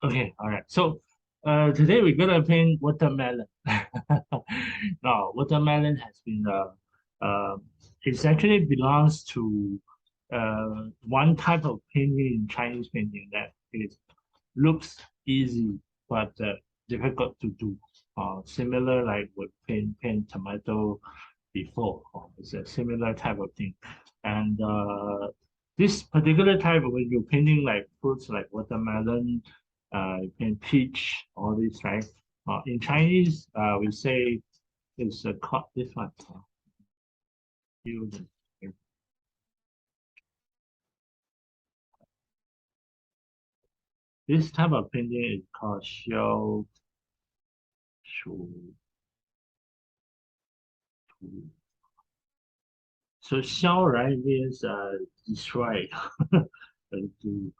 Okay, all right. So today we're gonna paint watermelon. Now, watermelon has been it actually belongs to one type of painting in Chinese painting that is looks easy but difficult to do. Similar like we paint tomato before. It's a similar type of thing, and this particular type when you're painting like fruits like watermelon, you paint peach, all these, right? In Chinese, we say it's called this one. Fusion. This type of painting is called xiao shu. So xiao, right, means destroy. To,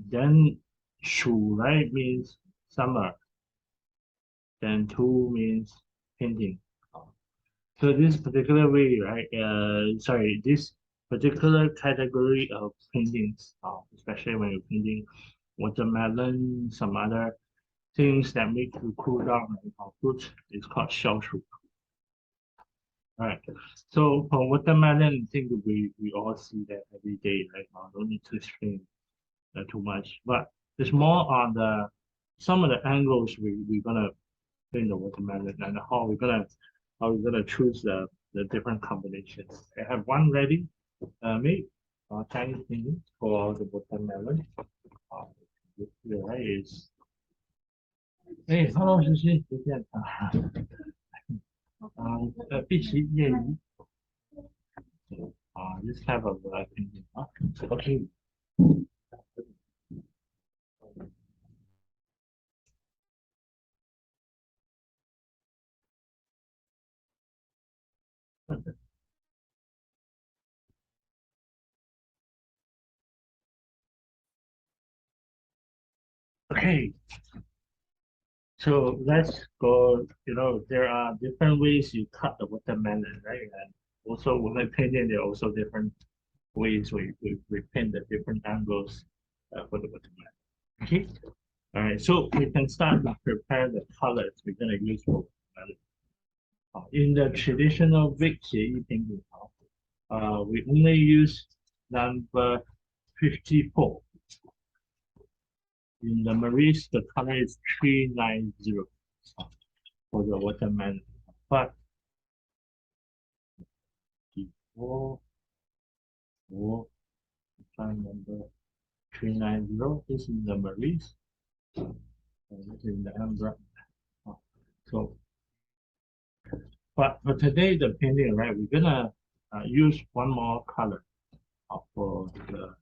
then shu, right, means summer. Then tu means painting. So this particular way, right? Sorry, this particular category of paintings, especially when you're painting watermelon, some other things that make you cool down, like fruit, is called 消暑. Right. So for watermelon, I think we all see that every day, right? Don't need to explain too much, but it's more on the some of the angles we're gonna paint the watermelon and how we're gonna choose the different combinations. I have one ready, made Chinese painting for the watermelon. Here is, hey, hello, 诗诗，再见啊。碧琪业余 this type of painting. Okay. Okay, so let's go. There are different ways you cut the watermelon, right? And also, when I painting, there are also different ways we paint the different angles for the watermelon. Okay, all right. So we can start to prepare the colors we're gonna use for watermelon. In the traditional Vic painting, we only use number 54. In the Maurice, the color is 390 for the watermelon. But before, number 390, this is the Maurice, and this is the Ambra. So, but for today, the painting, right, we're gonna use one more color for the,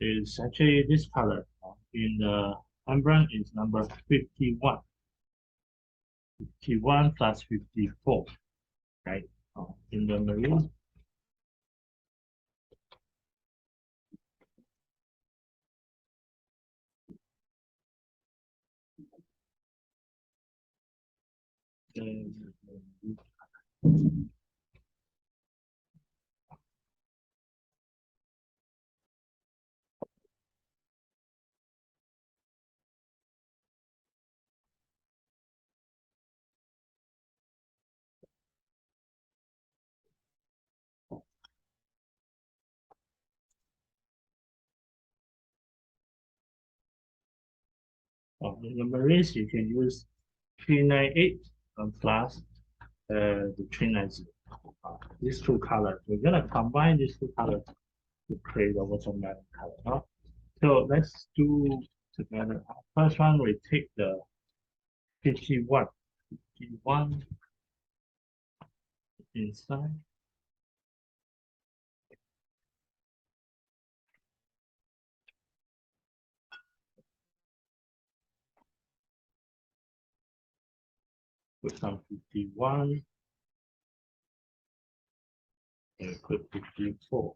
is actually this color. In the Ambra is number 51. 51 plus 54, right? In the Marine, in the Marines, you can use 398 plus the 390. These two colors, we're gonna combine these two colors to create a watermelon color. So let's do together. First one, we take the 51, 51 inside. Put some 51 and put 54.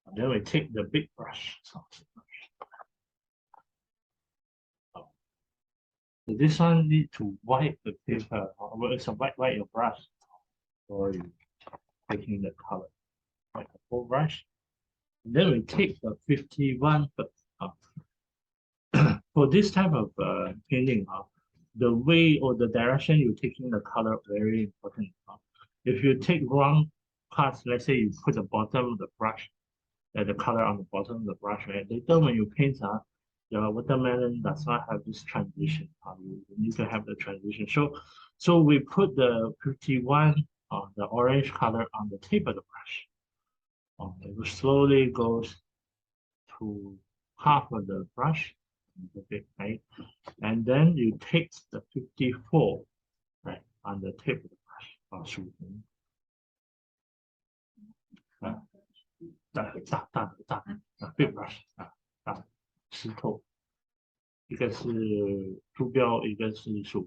And then we take the big brush. So this one need to wipe the paper. It's a wipe your brush. Sorry. taking the color, right? The full brush. And then we take the 51, but for this type of painting, the way or the direction you're taking the color very important. If you take wrong parts, let's say you put the bottom of the brush, the color on the bottom of the brush, right? Later when you paint, your watermelon does not have this transition. You need to have the transition. So we put the 51, the orange color on the tip of the brush. It slowly goes to half of the brush, right? And then you take the 54, right, on the tip of the brush, big brush 石头，一个是图标，一个是数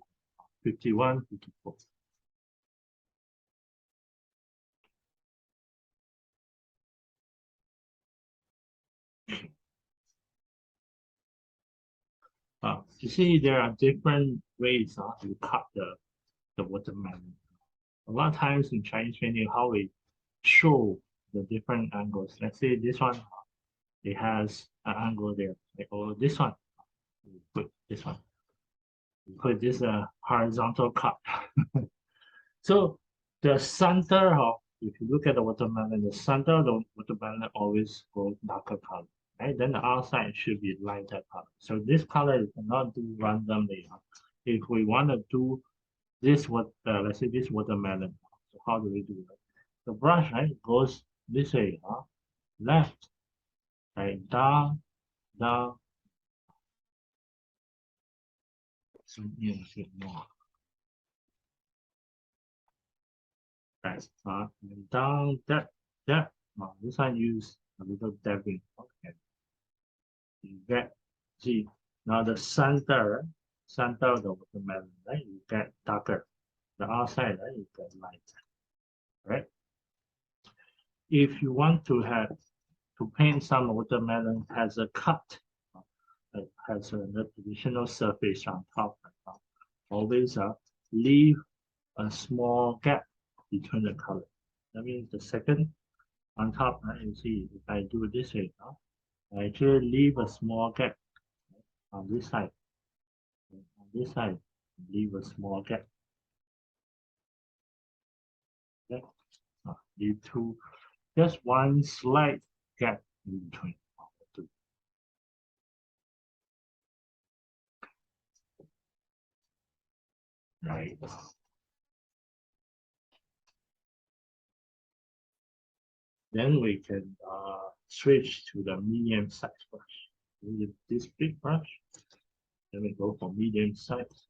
51 54。You see, there are different ways to cut the watermelon. A lot of times in Chinese painting, how we show the different angles. Let's say this one, it has an angle there, or this one, we put this one. We put this horizontal cut. So the center of, if you look at the watermelon, the center of the watermelon always goes darker color. Right? Then the outside should be lighter color. So this color you cannot do randomly. If we want to do this, let's say this watermelon, so how do we do it? The brush, right, goes this way, left, right, down, down. Zoom in a bit more. Right, and down, that. This one use a little dabbing. Okay. You get, see, now the center of the watermelon, right? You get darker. The outside, right? You get light, right? If you want to paint some watermelon has a cut, has an additional surface on top, always leave a small gap between the color. That means the second on top, you see, if I do it this way, I actually leave a small gap on this side. On this side, leave a small gap. Okay. Leave just one slight gap in between. Right. Then we can switch to the medium size brush. With this big brush, then we go for medium size.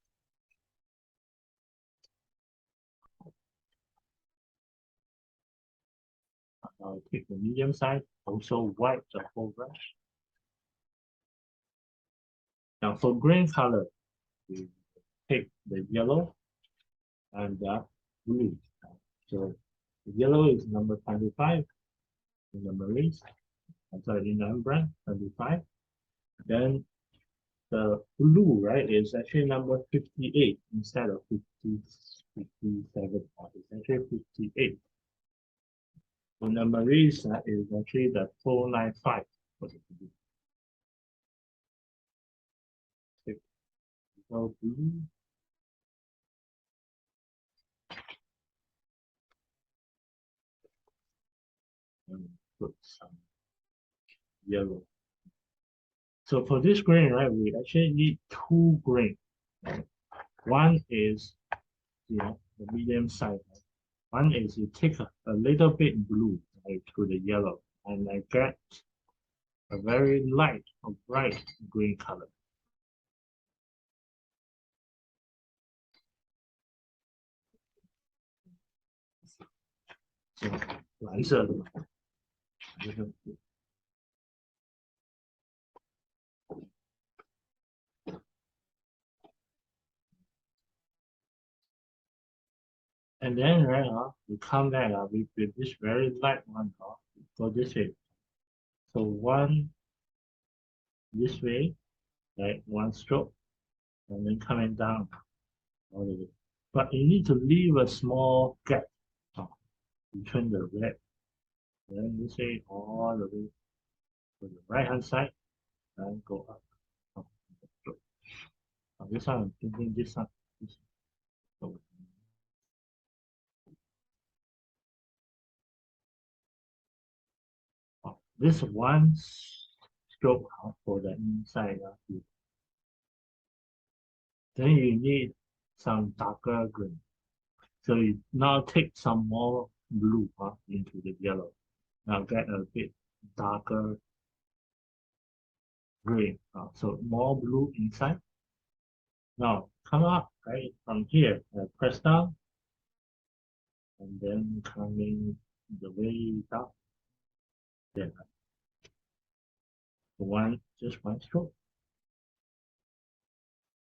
I'll take the medium size, also wipe the whole brush. Now for green color, we take the yellow and the blue. So the yellow is number 25 in the marines. I'm sorry, in the umbrella, 25. Then the blue, right, is actually number 58 instead of 50, 57. It's actually 58. And the marines is actually the 495 for the blue. So blue. And put some yellow. So for this green, right, we actually need two green. Right? One is the medium size. Right? One is you take a little bit blue, right, to the yellow, and I get a very light or bright green color. So 蓝色的，就是 And then right we come back with this very light one go this way. So one this way, right? One stroke, and then coming down all the way. But you need to leave a small gap. You turn the red, then you say all the way to the right hand side and go up. up, up. This one I'm thinking this one. So, this one stroke for the inside. Then you need some darker green. So you now take some more blue into the yellow. Now get a bit darker green. So more blue inside. Now come up right from here. Press down and then coming the way down. Then just one stroke.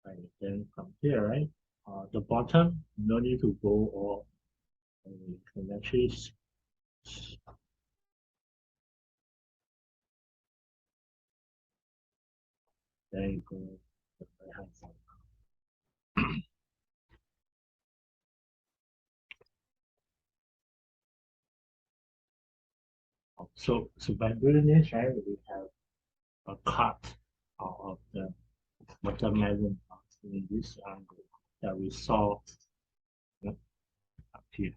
Right. Then from here, right, the bottom no need to go all. You can actually then you go to the right hand side. So by doing this, right, we have a cut of the watermelon in this angle that we saw up here.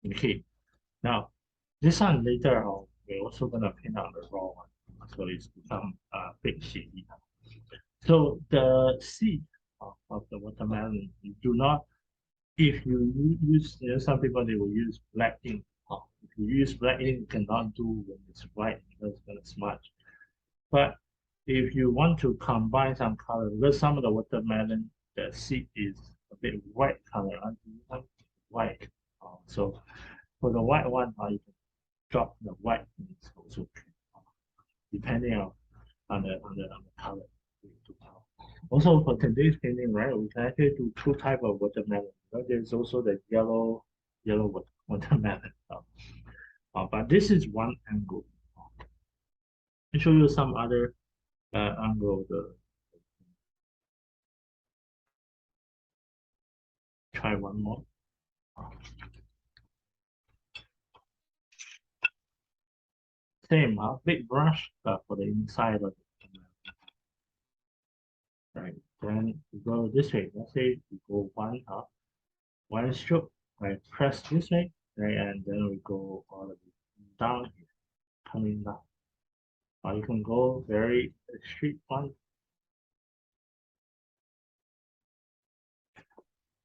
Okay, now this one later on, we're also gonna paint on the raw one, so it's become a bit shady. So the seed of the watermelon, you do not. If you use, some people they will use black ink. If you use black ink, you cannot do when it's white because it's gonna smudge. But if you want to combine some color, because some of the watermelon, the seed is a bit white color, white. So for the white one, you can drop the white it's also okay, depending on the color. Also for today's painting, right, we can actually do two type of watermelon. There's also the yellow watermelon. But this is one angle. I'll show you some other angle. Try one more. Same, big brush for the inside of the right. Then we go this way. Let's say we go one stroke, right? Press this way, right, and then we go all the way down here, coming down. Or you can go very straight one.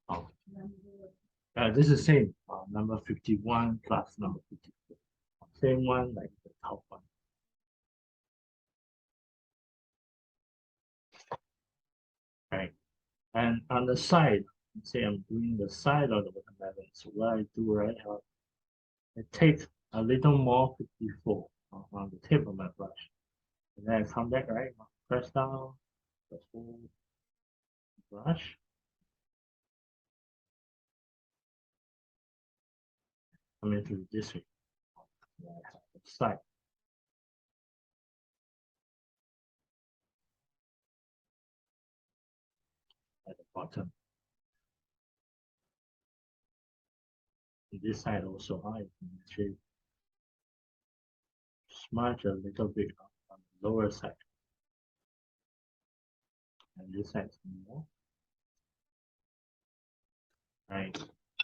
Oh. This is same, number 51 plus number 54. Same one like the top one. Right. And on the side, let's say I'm doing the side of the watermelon. So what I do, right, I take a little more 54 on the tip of my brush. And then I come back, right, press down the whole brush. Come into this way. I have the side at the bottom. And this side also, I can actually smudge a little bit on the lower side. And this side more. Right.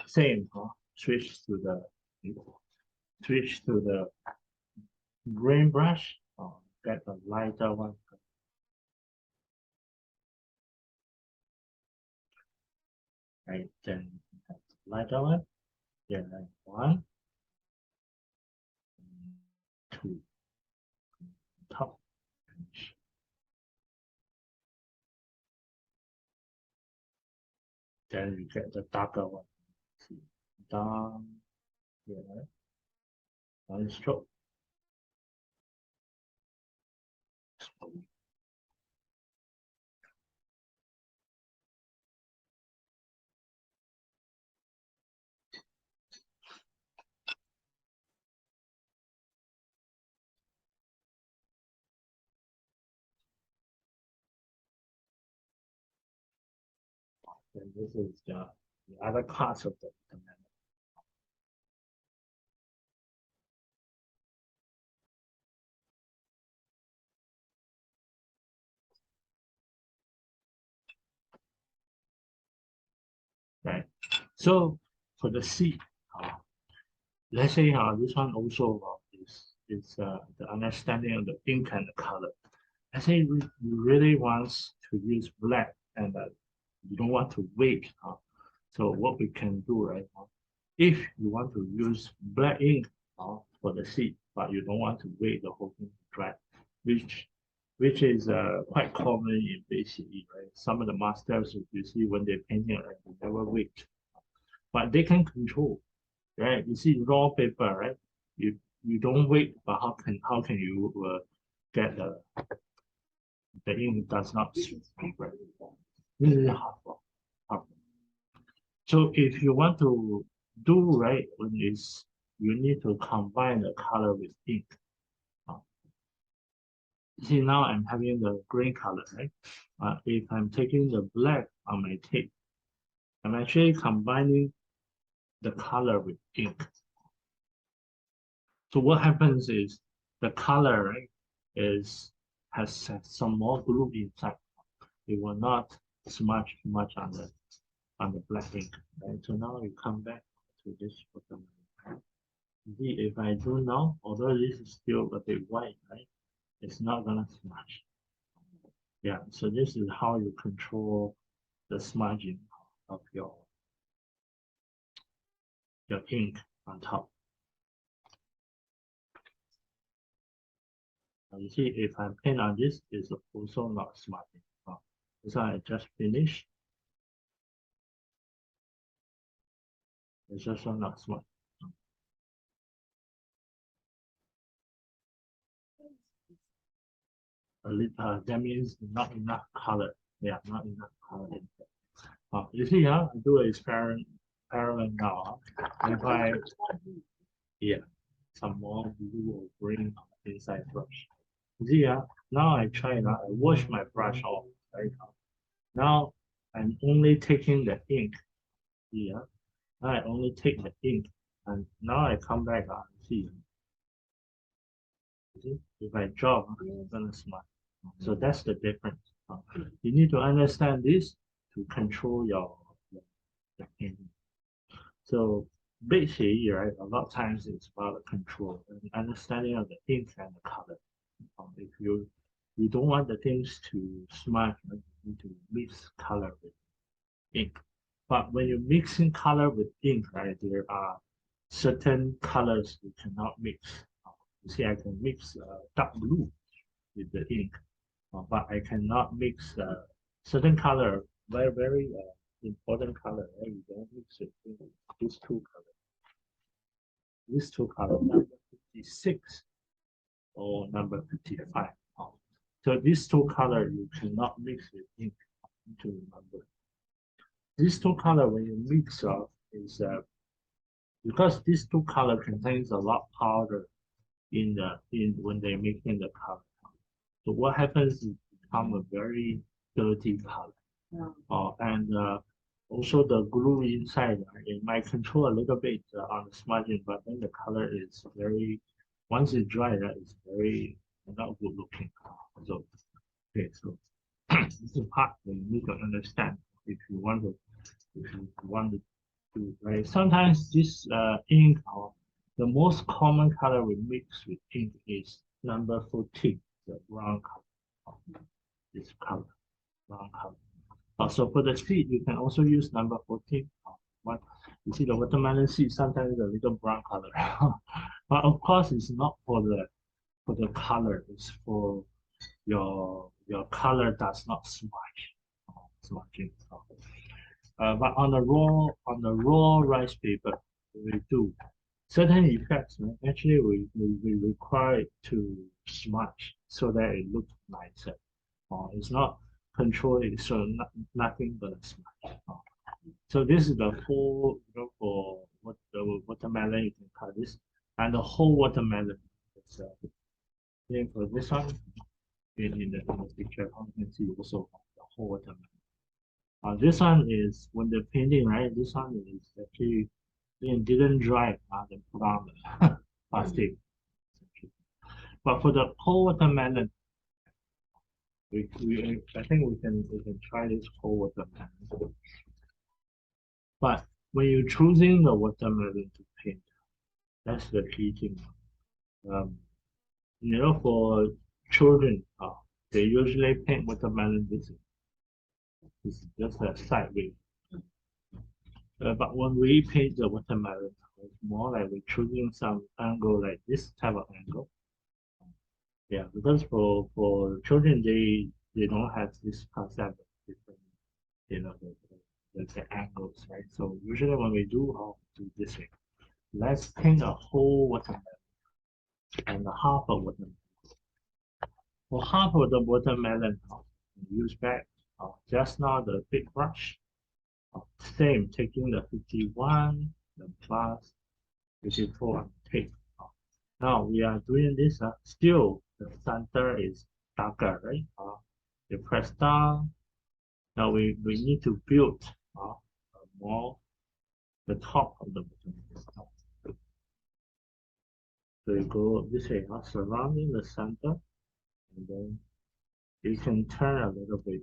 Same, switch to the green brush, get a lighter one. right? Then lighter one, yeah, like one, two, top, finish. Then you get the darker one. See, down, yeah, one stroke. And this is the other parts of the map. Right. So for the seed, let's say this one also is the understanding of the ink and the color. Let's say you really want to use black and you don't want to wait. So what we can do, right? If you want to use black ink for the seed, but you don't want to wait the whole thing to dry, which which is quite common in BCE, right? Some of the masters, you see, when they're painting, right, they never wait, but they can control, right? You see raw paper, right? You don't wait, but how can you get the ink does not speak, right? This is harmful. So if you want to do right when is you need to combine the color with ink. Uh, See now I'm having the green color, right? If I'm taking the black on my tape, I'm actually combining the color with ink. So what happens is the color, right, has some more glue inside. It will not smudge too much on the black ink. Right? So now you come back to this bottom. See, if I do now, although this is still a bit white, right? It's not gonna smudge. Yeah, so this is how you control the smudging of your ink on top. Now you see, if I paint on this, it's also not smudging. So I just finished. It's also not smudging. That means not enough color. Yeah, not enough color. You see, I do an experiment now. If I, yeah, some more blue or green inside brush. You see, now I try now. I wash my brush off. Right now, I'm only taking the ink. Yeah, now I only take the ink, and now I come back and see. See, if I drop, it's gonna smile. So that's the difference. You need to understand this to control your painting. So basically, right, a lot of times it's about control and understanding of the ink and the color. If you don't want the things to smudge, right, you need to mix color with ink. But when you're mixing color with ink, right, there are certain colors you cannot mix. You see, I can mix dark blue with the ink, but I cannot mix certain color, very important color. Right? You don't mix it with these two colors. These two colors, number 56 or number 55. So these two colors you cannot mix with ink. To remember, these two colors when you mix up is because these two color contains a lot powder in when they're making the color. So what happens is become a very dirty color. Yeah. And also the glue inside, it might control a little bit on the smudging, but then the color is very, once it dry, it's very not good looking. So, okay, so this is part that you need to understand if you want to do, right? Sometimes this ink, the most common color we mix with ink is number 14, the brown color. This color, brown color. So for the seed, you can also use number 14. But you see the watermelon seed sometimes a little brown color. But of course, it's not for the color. It's for your color does not smudge, smudging. But on the raw rice paper, we do certain effects. Man, actually, we require it to smudge so that it looks nicer. It's not controlled, so nothing but a smudge. So this is the whole, for what the watermelon you can cut this, and the whole watermelon. It's, then for this one, in the picture, you can see also the whole watermelon. This one is when the painting, right? This one is actually it didn't dry, then put on the plastic. But for the whole watermelon, I think we can try this whole watermelon. But when you're choosing the watermelon to paint, that's the key thing. Um, for children, they usually paint watermelon this is just a sideways. But when we paint the watermelon, it's more like we're choosing some angle like this type of angle. Yeah, because for children, they don't have this concept of different, the angles, right? So usually when we do this way, let's paint a whole watermelon and half of watermelon. For half of the watermelon, use back just now the big brush. Same, taking the 51, the plus 54 and take. Now we are doing this, still the center is darker, right? You press down. Now we need to build more the top of the bottom. So you go this way, surrounding the center, and then you can turn a little bit.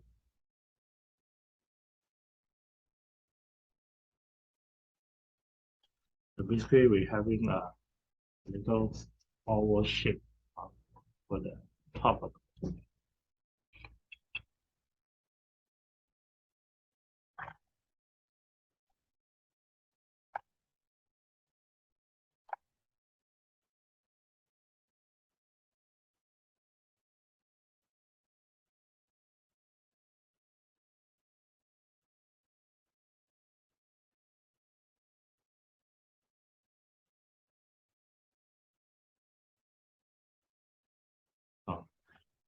So basically, we're having a little oval shape for the top of the bottom.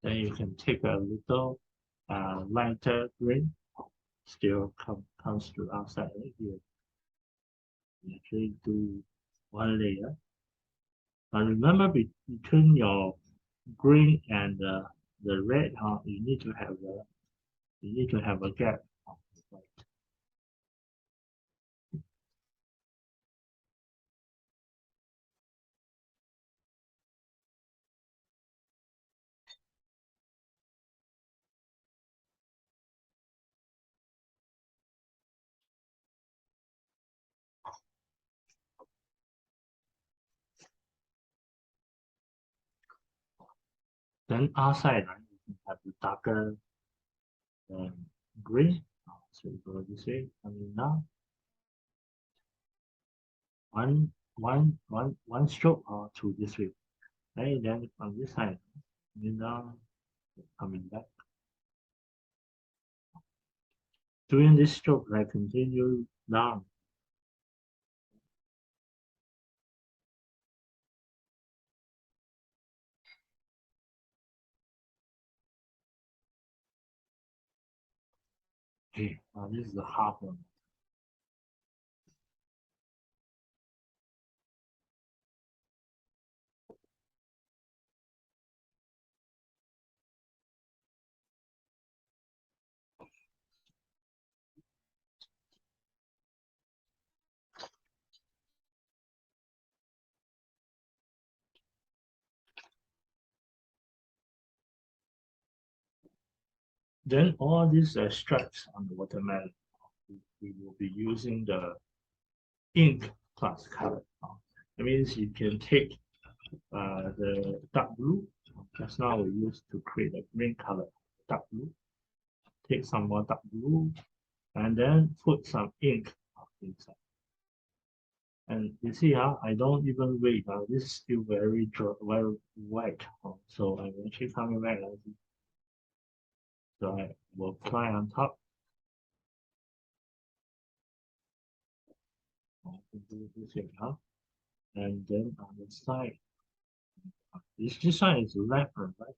Then you can take a little lighter green, still comes to outside right here. You actually do one layer. Now remember between your green and the red, you need to have a gap. Then outside, right, you can have the darker green. So you go this way, coming down. One stroke to this way. Right, then from this side, coming down, coming back. Doing this stroke, I continue down. Okay, this is the half one. Then all these stripes on the watermelon, we will be using the ink plus color. That means you can take the dark blue. Just now we used to create a green color, dark blue. take some more dark blue, and then put some ink inside. And you see how I don't even wait. This is still very dry, very wet. So I'm actually coming back. So I will apply on top. This way, and then on the side, this side is left and right.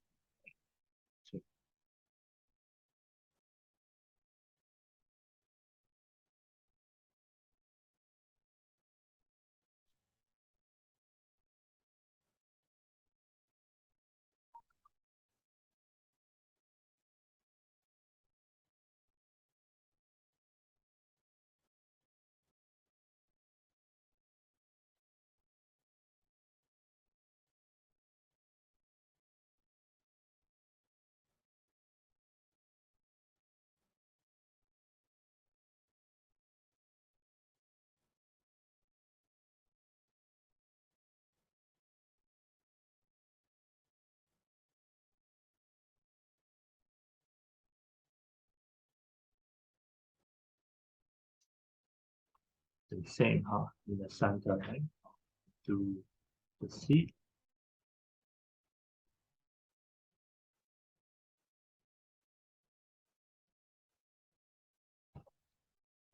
So the same, in the center, right? Do the seed.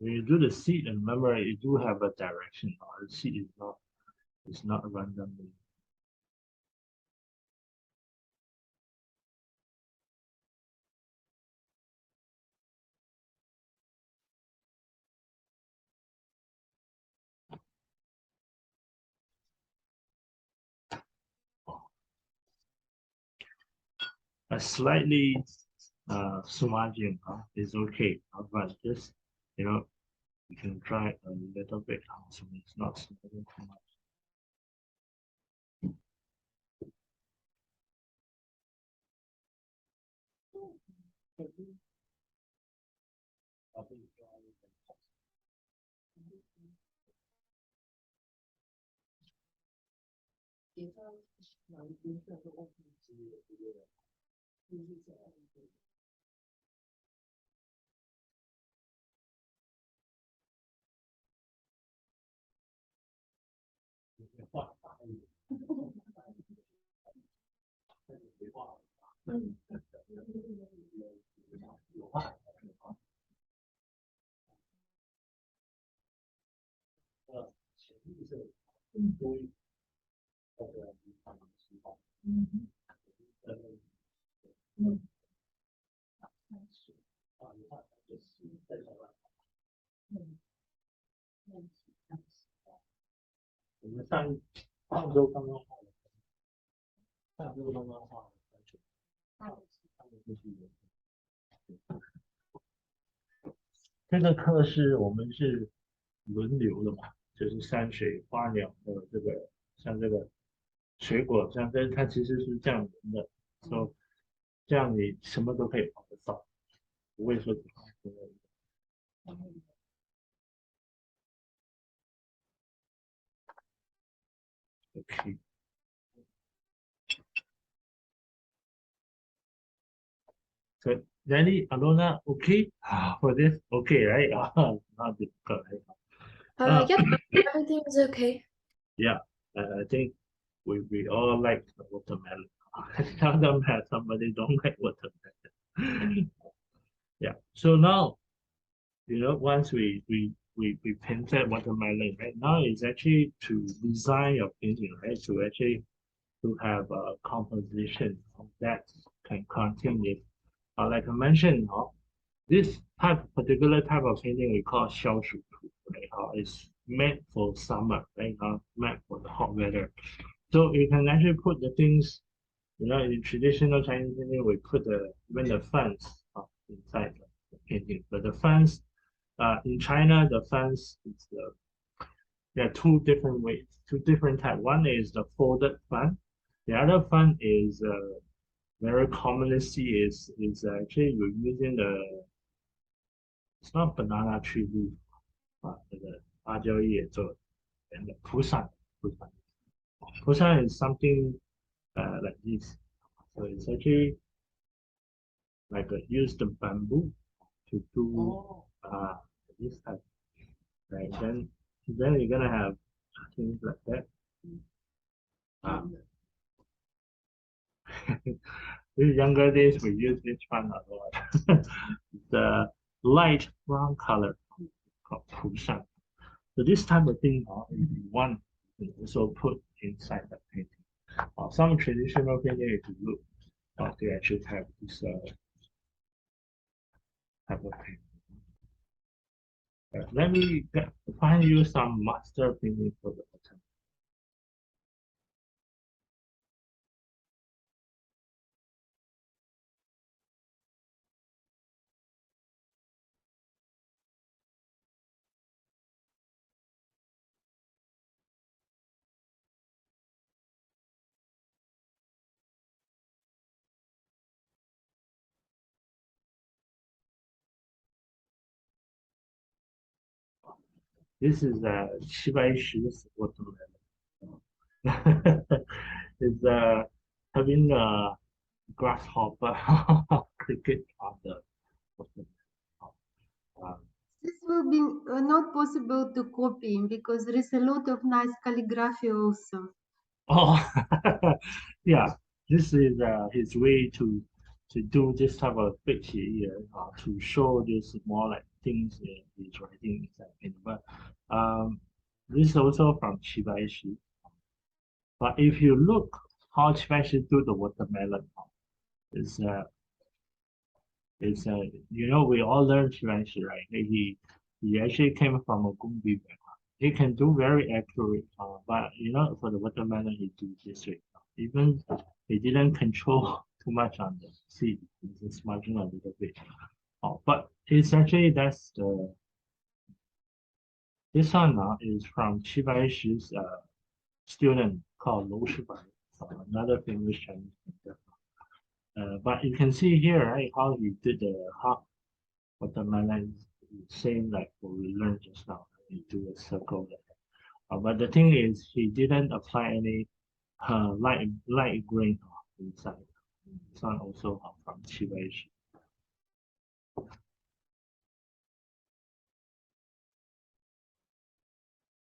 When you do the seed, and remember you do have a direction. The seed is not randomly. A slightly smudging is okay, but just you can try a little bit, so it's not smudging too much.这个课是我们是轮流的嘛，就是山水花鸟的这个，像这个水果，像它其实是这样轮的，说这样你什么都可以跑得到，不会说只跑这个。OK， so Danny, Alona, okay for this? Okay, right? Not difficult, right? Yep, everything is okay. Yeah, I think we all like the watermelon. Seldom have somebody don't like watermelon. Yeah. So now, once we painted watermelon, right? Now it's actually to design your painting, right? To actually to have a composition that can continue. Like I mentioned, this particular type of painting we call 消暑图, right? It's meant for summer, right? Meant for the hot weather. So you can actually put the things, in traditional Chinese painting, we put even the fans inside the painting. But the fans, in China, the fans is there are two different ways, two different types. One is the folded fan. The other fan is very commonly see is actually you're using it's not banana tree leaf, but the 芭蕉叶做的 and the Pusan is something like this. So it's actually like a used bamboo to do this type, right? Then you're gonna have things like that. In younger days, we use this one a lot. The light brown color called 涂上. So this type of thing, if you want, you can also put inside the painting. Some traditional painting, if you look, they actually have this type of painting. Let me find you some master painting for the bottom. This is a 710 watermelon. It's having a grasshopper cricket on the watermelon. Um, This will be not possible to copy because there is a lot of nice calligraphy also. Oh, yeah. This is his way to do this type of picture here, to show this more like things he's writing inside. But this is also from Chibaishi. But if you look how Chibaishi do the watermelon, is you know, we all learn French, right? He actually came from a Gumbi background. He can do very accurate, but you know, for the watermelon, he do this way. Even he didn't control too much on the seed, he's just smudging a little bit. But essentially, that's the this one now is from Chibaishi's student called Lou Shibai, another famous Chinese painter. But you can see here, right, how he did the half watermelon, same like what we learned just now. You do a circle there. But the thing is, he didn't apply any light grain inside. This one also from Chivaishi.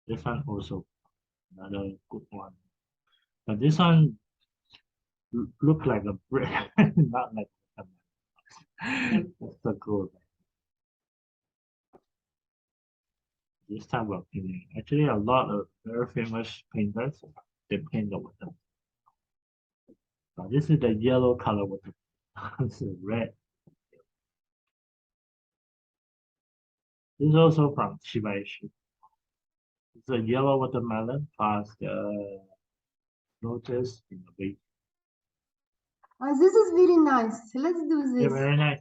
This one also another good one. But this one look like a bread, not like a watermelon. That's the goal. This type of painting. Actually, a lot of very famous painters, they paint the watermelon. This is the yellow color watermelon. This is red. This is also from Chibaishi. It's a yellow watermelon plus the lotus in the base. This is very nice. Let's do Yeah, this. very nice.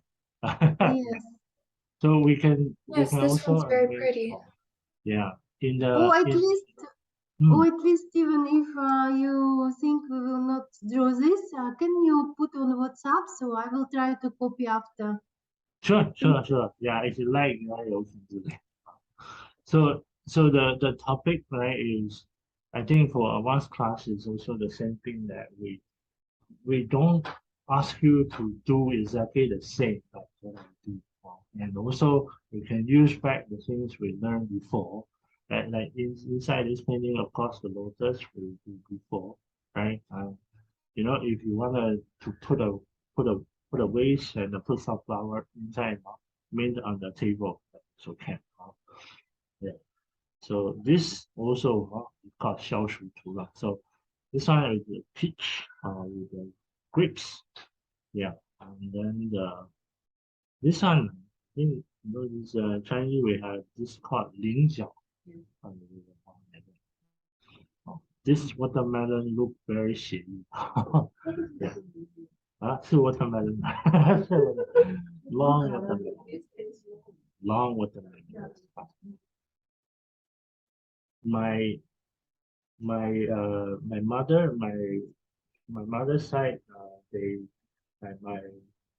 Yes. So we can Yes, this also one's very arrange, pretty. yeah, in the Or at least, even if you think we will not draw this, can you put on WhatsApp so I will try to copy after? sure. Yeah, if you like, you can do that. So the topic, right, is I think for advanced class is also the same thing that we don't ask you to do exactly the same like what I do. And also we can use back the things we learned before. Like inside this painting, of course, the lotus we do before, right? You know, if you want to put a put a vase and put some flower inside, mint on the table, so can. Yeah. So this also is called 消暑图了. So this one is the peach with the grapes. Yeah. And then this one, I think you know this Chinese we have this called 菱角. This watermelon look very 写意. Yeah. 是 watermelon. 是 watermelon. Long watermelon. Long watermelon. My my mother, my mother's side, they like my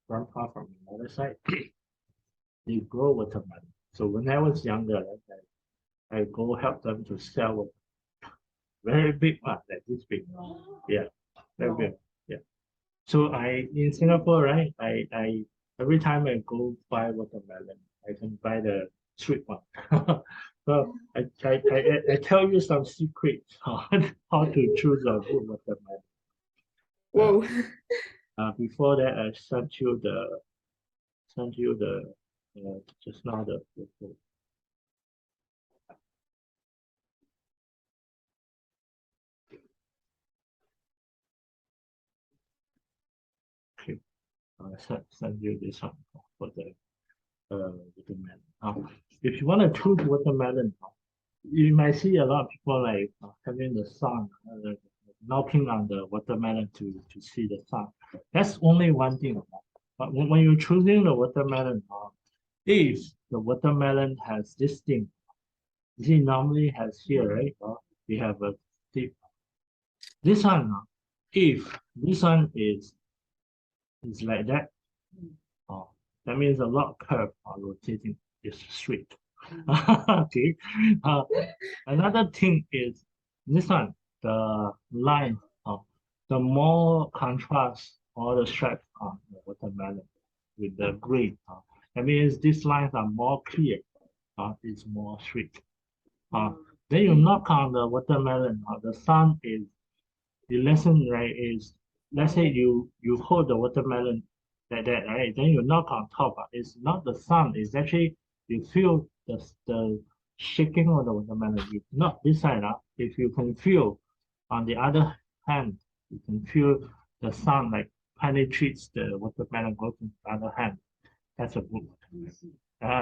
grandpa from my mother's side, they grow watermelon. So when I was younger, I go help them to sell it. Very big one, like this big. Yeah, very big. Yeah. So I in Singapore, right? I every time I go buy watermelon, I can buy the sweet one. So I tell you some secrets how to choose a good watermelon. Whoa. Before that, I sent you the just now the photo. Okay, send you this one for the watermelon. If you want to choose watermelon, you might see a lot of people like having the sun, knocking on the watermelon to see the sun. That's only one thing. But when you're choosing the watermelon, if the watermelon has this thing, you see normally has here, right? We have a tip. This one, if this one is like that, that means a lot of curve are rotating is straight. Okay. Another thing is this one, the line, the more contrast all the stripes on the watermelon with the green. That means these lines are more clear. It's more straight. Then you knock on the watermelon. The sun is the lesson, right? Is let's say you hold the watermelon like that, right? Then you knock on top. It's not the sun. It's actually you feel the shaking of the watermelon. You knock this side up. If you can feel on the other hand, you can feel the sun like penetrates the watermelon, goes to the other hand. That's a good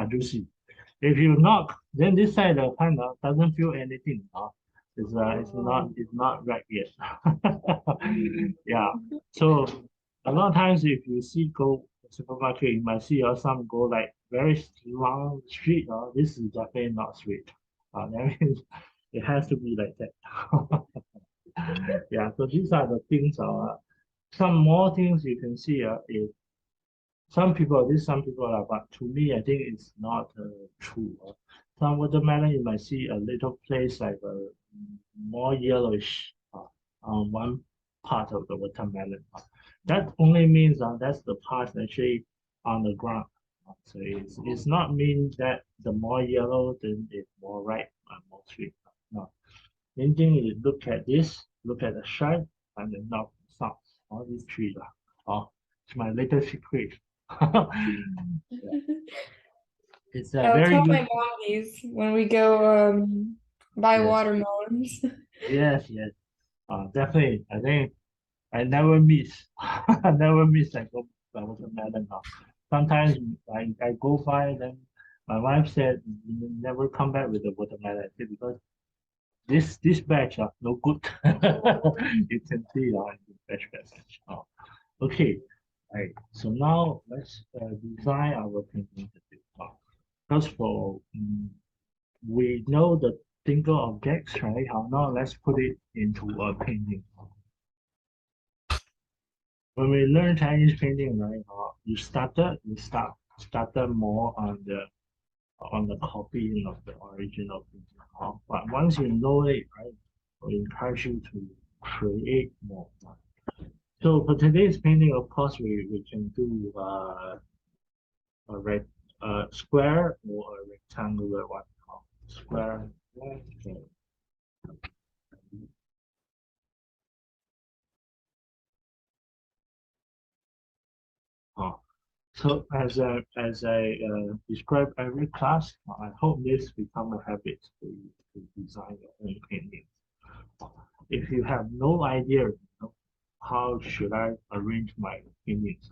juicy. If you knock, then this side the hand doesn't feel anything. It's not right yet. Yeah. So a lot of times if you see go supermarket, you might see some go like very long straight. This is definitely not straight. That means it has to be like that. Yeah. So these are the things. Some more things you can see is some people, some people are, but to me, I think it's not true. Some watermelon, you might see a little place like more yellowish on one part of the watermelon. That only means that's the part actually on the ground. So it's not mean that the more yellow, then it's more ripe and more sweet. No. Main thing is look at this, look at the shape, and then knock some. All these three. It's my little secret. It's a I'll very tell my good. mom these when we go buy Yes, watermelons. yes. Definitely. I think I never miss. I never miss. I go by watermelon. Sometimes I go by, then my wife said you never come back with the watermelon. I said, because this batch are no good. You can see in the batch. Okay. Right. So now let's design our painting. First of all, we know the single objects, right? Now let's put it into a painting. When we learn Chinese painting, right? You started more on the copying of the original painting. But once you know it, right, we encourage you to create more. So for today's painting, of course, we can do a red square or a rectangular one. Square. Okay. Uh, so as I describe every class, I hope this become a habit to design your own painting. If you have no idea, how should I arrange my paintings?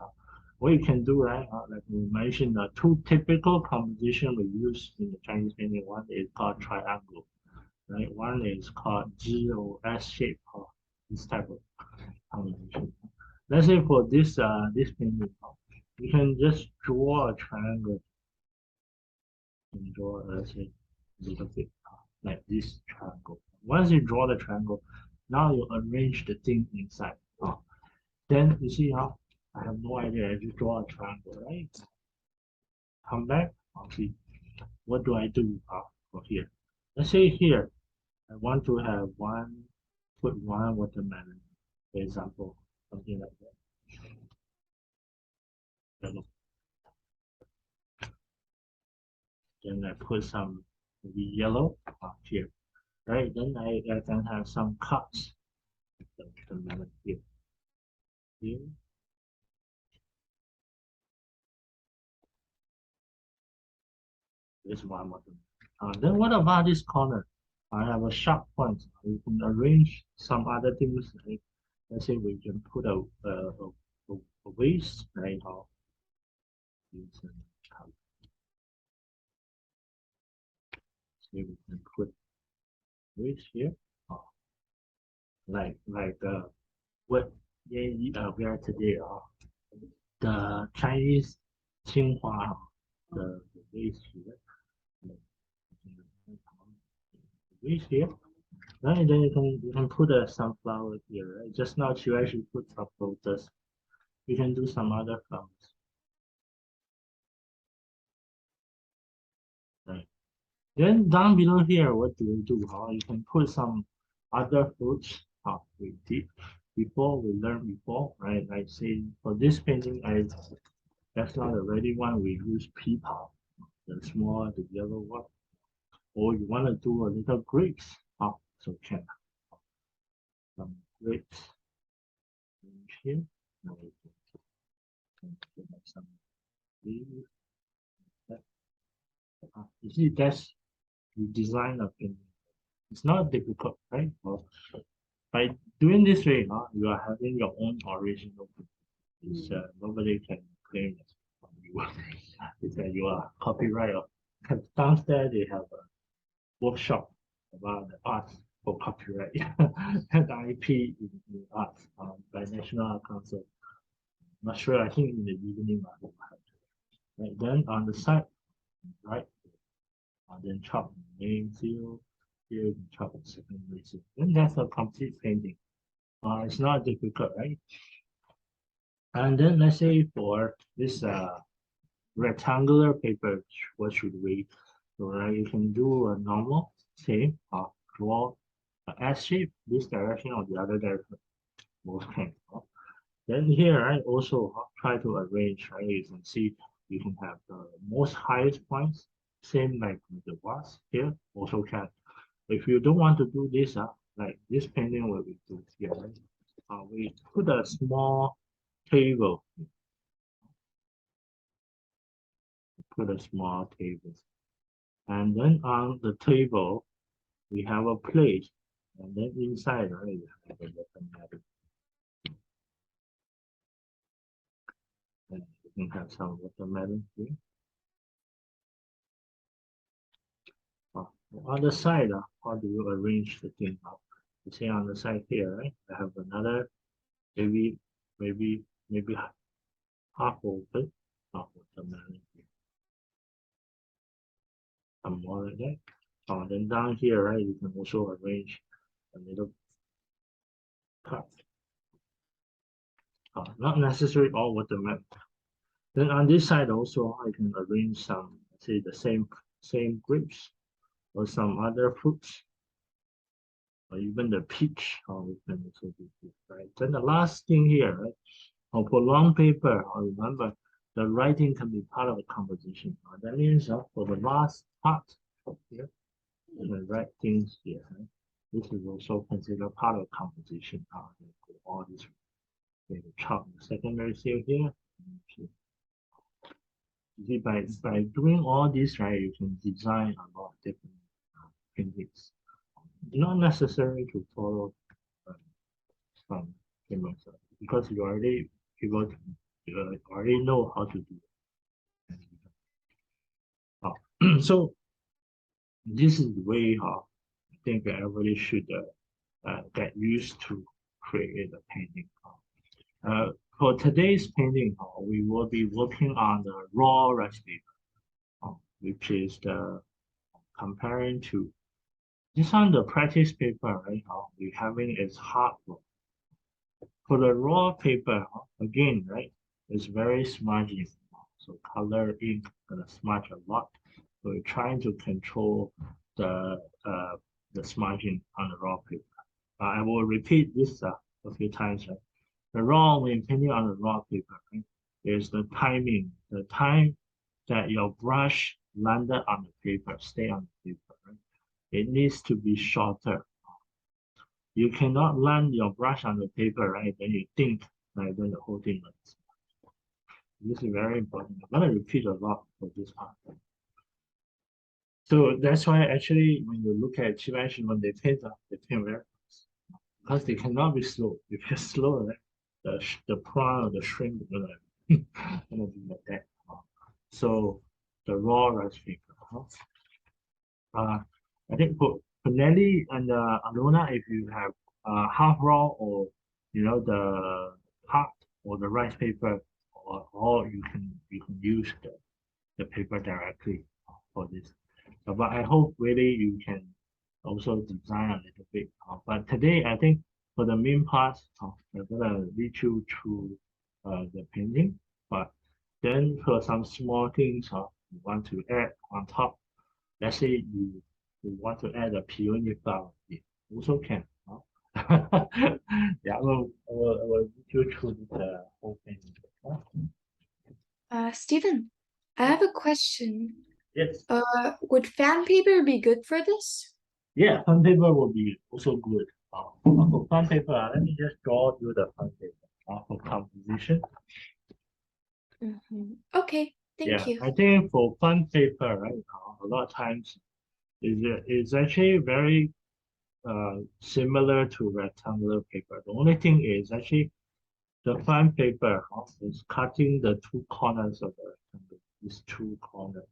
What you can do, right? Like we mentioned, two typical composition we use in the Chinese painting. One is called triangle, right? One is called G or S shape, this type of composition. Let's say for this painting, you can just draw a triangle and draw, let's say, a little bit like this triangle. Once you draw the triangle, now you arrange the thing inside. Then you see how I have no idea. I just draw a triangle, right? Come back. Okay, what do I do for here? Let's say here I want to have put one watermelon, for example, something like that. then I put some maybe yellow here, right? Then I can have some cuts. The melon here. Here. This one more. Then what about this corner? I have a sharp point. We can arrange some other things. Like, let's say we can put a waist, right? Or say we can put waist here. Oh, like what we are today. The Chinese Tsinghua, the waist here. Waist here. Right, then you can put a sunflower here, right? Just now you actually put some lotus. You can do some other flowers. Right. Then down below here, what do we do? You can put some other fruits. We did before, we learned before, right? Like say for this painting, that's not the ready one. We use peepal, the small, the yellow one. Or you want to do a little grapes. So can some grapes here. Now we can some leaves. You see, that's you design a painting. It's not difficult, right? By doing this way, you are having your own original painting. Nobody can claim it from you. It's that you are copyright. Downstairs they have a workshop about the arts for copyright and IP in arts by National Art Council. Not sure. I think in the evening I will have to. Right then on the side, right, then chop main seal. Here you can chop the secondary seal. Then that's a complete painting. It's not difficult, right? And then let's say for this rectangular paper, what should we do? Right, you can do a normal, same, draw an S shape, this direction or the other direction, both can. Then here, I also try to arrange, right? You can see you can have the most highest points, same like the vase here, also can. If you don't want to do this, like this painting what we do here, right? We put a small table. Put a small table. And then on the table, we have a plate. And then inside, right, you have a watermelon. And you can have some watermelon here. On the side, how do you arrange the thing? You see on the side here, right? I have another maybe half open watermelon. Some more like that. Then down here, right, you can also arrange a little cut. Not necessarily all watermelon. Then on this side also, I can arrange some, say the same grapes or some other fruits, or even the peach. We can also do this, right? Then the last thing here, right? For long paper, remember the writing can be part of the composition. That means for the last part here, you can write things here. Right? This is also considered part of composition. All this, chop the secondary seal here. You see, by doing all this, right, you can design a lot of different paintings. Not necessary to follow some frameworks because you already able to, you already know how to do it. So this is the way I think everybody should get used to create a painting. For today's painting, we will be working on the raw rice paper, which is the comparing to this on the practice paper, right? We having is hard work. For the raw paper, again, right, it's very smudgy. So color ink gonna smudge a lot. So we're trying to control the smudging on the raw paper. I will repeat this a few times. Right? The raw, when painting on the raw paper, right, is the timing, the time that your brush landed on the paper, stay on the paper, right? It needs to be shorter. You cannot land your brush on the paper, right? Then you think, right? Then the whole thing lands. This is very important. I'm gonna repeat a lot for this part. So that's why actually when you look at Chibanshi, when they paint very fast because they cannot be slow. If you're slow, right, the prawn or the shrimp is gonna be like that. So the raw rice paper. I think for Nelly and Alona, if you have half raw or the hot or the rice paper, or you can use the paper directly for this. But I hope really you can also design a little bit. But today I think for the main part, I'm gonna lead you through the painting. But then for some small things you want to add on top. Let's say you want to add a peony flower, it also can. Yeah, I will lead you through the whole thing. Stephen, I have a question. Yes. Would fan paper be good for this? Yeah, fun paper will be also good. For fun paper, let me just draw you the fun paper for composition. Okay, thank you. I think for fun paper, right, a lot of times is actually very similar to rectangular paper. The only thing is actually the fun paper is cutting the two corners of the rectangle. These two corners.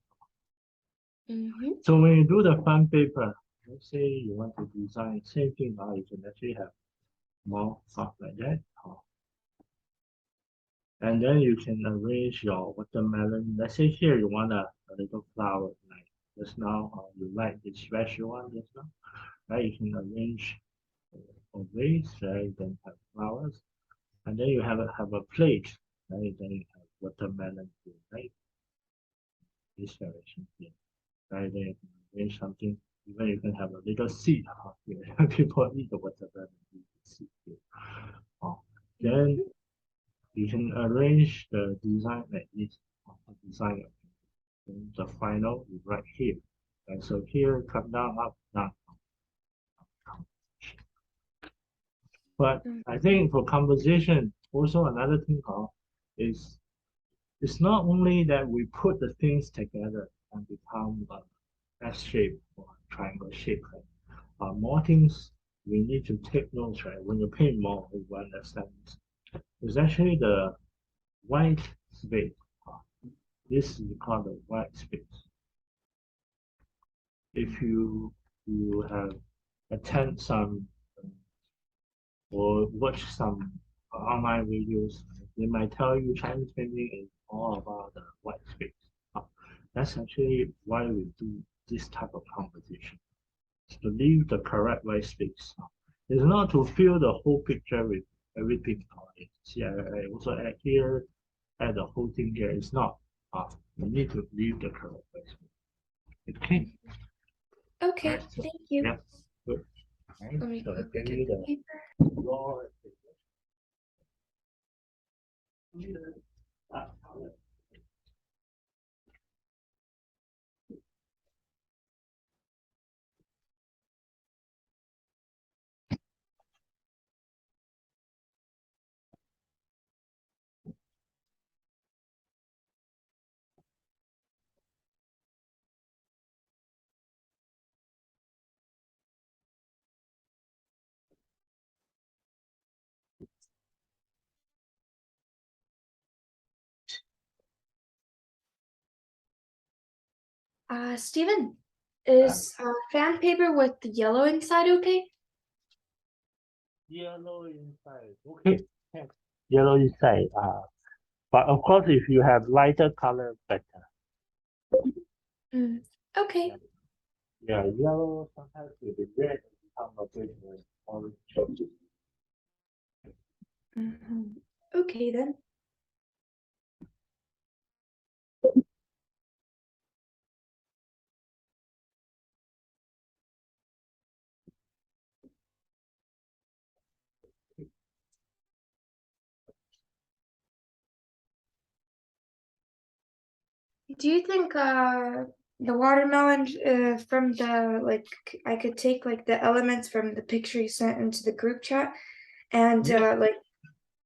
So when you do the fun paper, let's say you want to design same thing now, you can actually have more stuff like that. And then you can arrange your watermelon. Let's say here you want a little flower, like just now, you like the special one just now, right? You can arrange a vase, right? Then have flowers, and then you have a plate, right? Then you have watermelon, right? This direction here, right? Then you can arrange something. Even you can have a little seed here. People eat the watermelon, you can see here. Then you can arrange the design like this. Design the final is right here. And so here, cut down, up, down. But I think for composition, also another thing is it's not only that we put the things together and become S shape or triangle shape. Right? More things we need to take notes, right? When you paint more, you will understand this. It's actually the white space. This is called the white space. If you have attend some or watch some online videos, they might tell you Chinese painting is all about the white space. That's actually why we do this type of composition. It's to leave the correct white space. It's not to fill the whole picture with everything. See, I also add here, add the whole thing here. It's not. You need to leave the correct white space. Okay. Okay, Right, so, thank you. yeah, good. Right, Let me so go I look give at you the the paper. raw. Steven, is fan paper with the yellow inside okay? Yellow inside. Okay. Yeah. Yellow inside. But of course, if you have lighter color, better. Okay. Yeah, yellow sometimes will be red and become a bit orange. Okay then. Do you think the watermelon from the like I could take like the elements from the picture you sent into the group chat and Yeah. like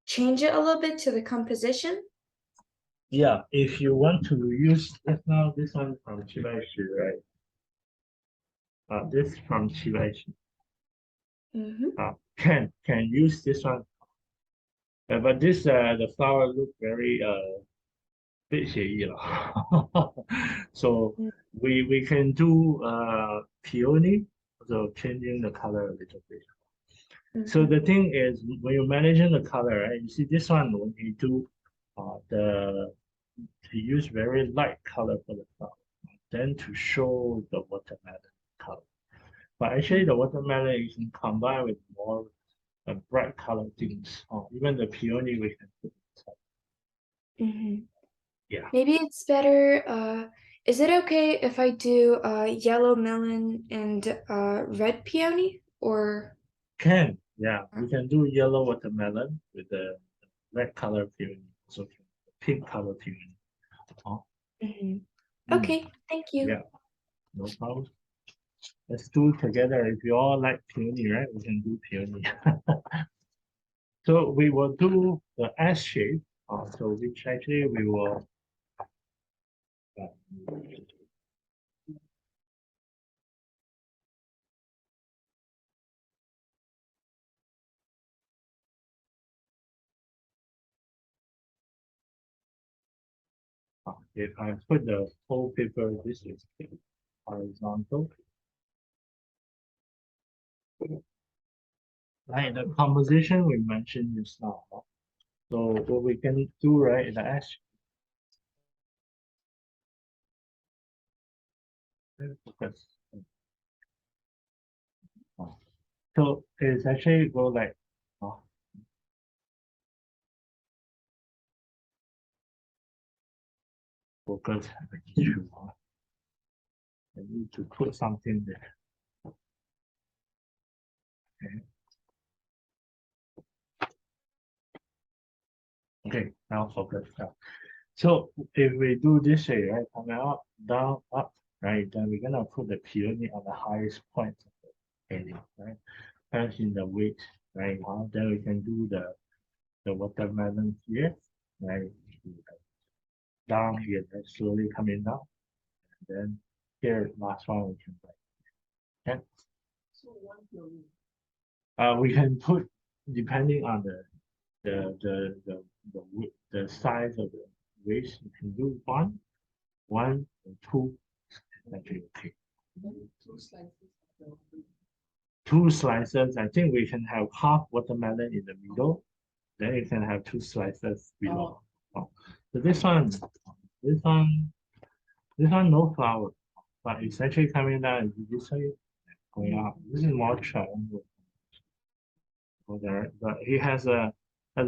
change it a little bit to the composition. Yeah, if you want to use just now this one from Chibaishi, right? This from Chibaishi. Can use this one. But this the flower look very 被协议了。So we can do peony, so changing the color a little bit. So the thing is, when you're managing the color, right? You see this one when you do to use very light color for the flower, then to show the watermelon color. But actually, the watermelon you can combine with more bright color things. Even the peony we can put inside. Yeah. Maybe it's better. Is it okay if I do yellow melon and red peony or? Can, yeah, we can do yellow watermelon with the red color peony, so pink color peony. Okay, thank you. Yeah, no problem. Let's do it together. If you all like peony, right? We can do peony. So we will do the S shape. So which actually we will. If I put the whole paper, this is horizontal. Right, the composition we mentioned just now. So what we can do, right, in the S. Focus. So it's actually go like, focus. I need to put something there. Okay. Okay, now focus. So if we do this way, right, coming up, down, up, right, then we're gonna put the peony on the highest point of the alien, right? First in the weight, right? Then we can do the watermelon here, right? Down here, right? Slowly coming down. And then here, last one we can write. Okay. We can put depending on the size of the waist. You can do one or two. Actually, okay. Two slices. I think we can have half watermelon in the middle. Then you can have two slices below. So this one, no flower, but it's actually coming down this way, going up. This is more triangle. There, but he has a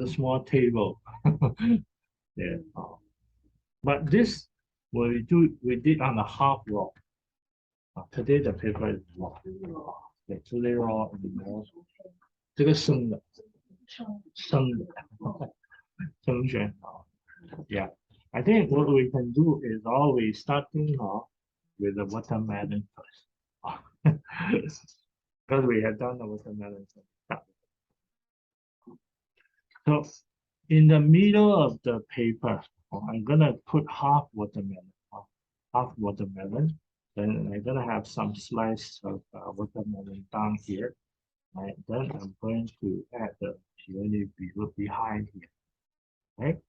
small table. Yeah. But this we did on the half raw. Today the paper is raw. Yeah, today raw and more. 这个生的，生选啊。Yeah, I think what we can do is always starting off with the watermelon first. Because we have done the watermelon first. So in the middle of the paper, I'm gonna put half watermelon. Then I'm gonna have some slice of watermelon down here. Right? Then I'm going to add the peony behind here. Right?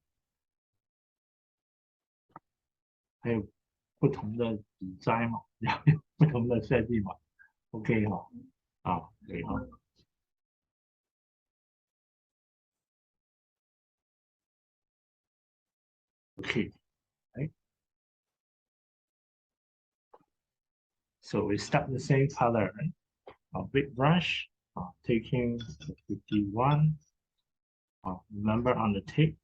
还有不同的底栽嘛，不同的设计嘛，OK 哈，可以哈。Okay, right? So we start the same color, right? A big brush, taking 51. Remember on the tape,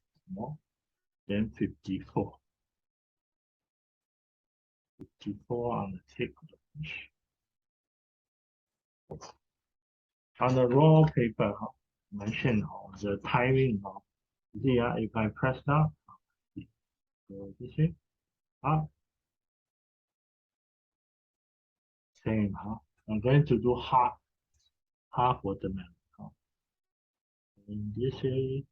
then 54. 54 on the tape. On the raw paper, mention the timing. See, if I press down, go this way, up, same, huh? I'm going to do half watermelon. Huh? And this is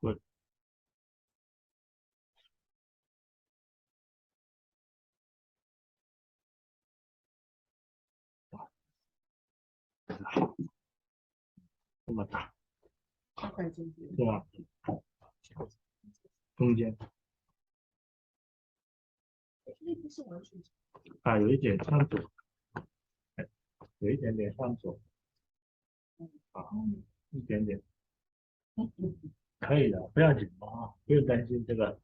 good.这么大，对吧？中间啊，有一点向左，有一点点向左啊，一点点，可以的，不要紧张啊，不用担心这个，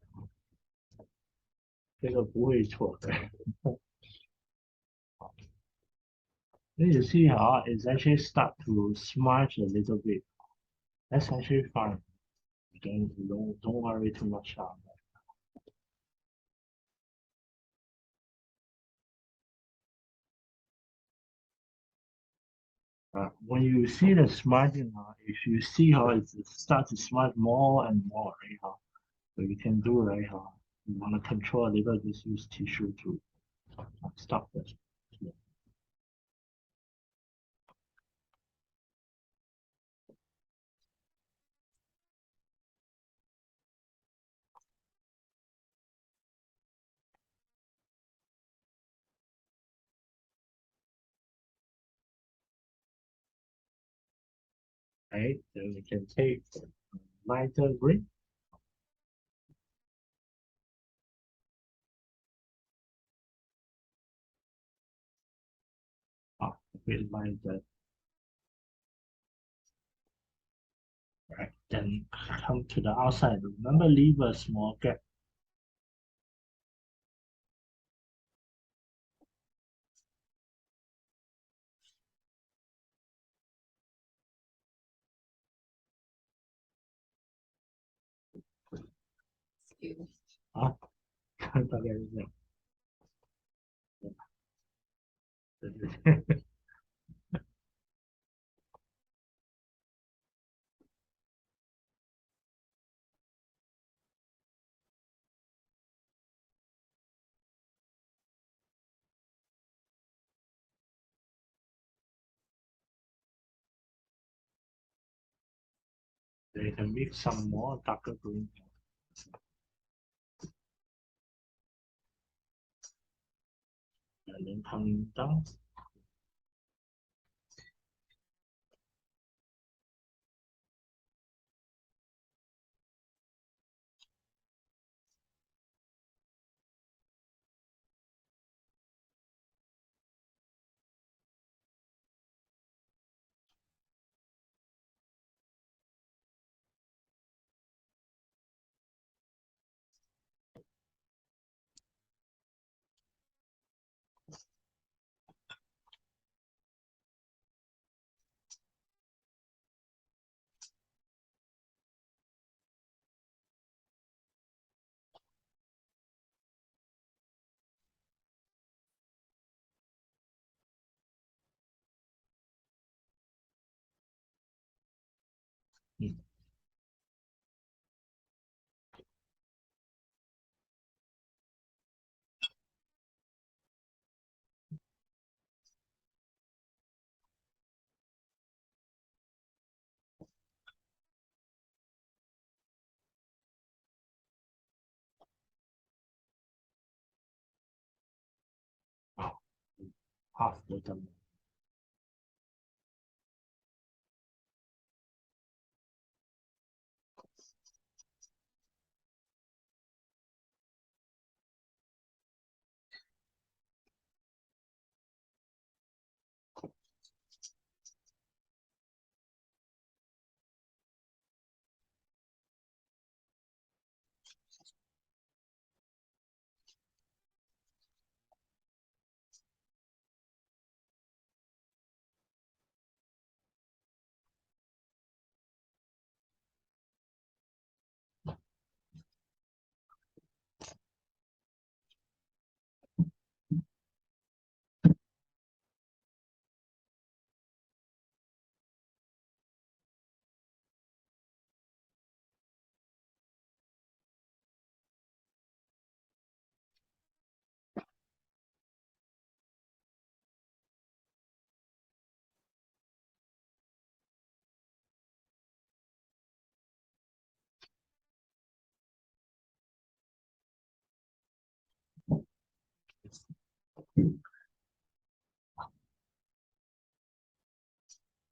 这个不会错的。Then you see how it's actually start to smudge a little bit. That's actually fine. Don't worry too much about that. When you see the smudging, if you see how it starts to smudge more and more, right? So you can do right. You want to control a little, just use tissue to stop this. Right, then we can take lighter green. A bit lighter. Right, then come to the outside. Remember, leave a small gap. Ah, 大概是这样。对对对。They can mix some more darker green. And then coming down. Oh, half watermelon.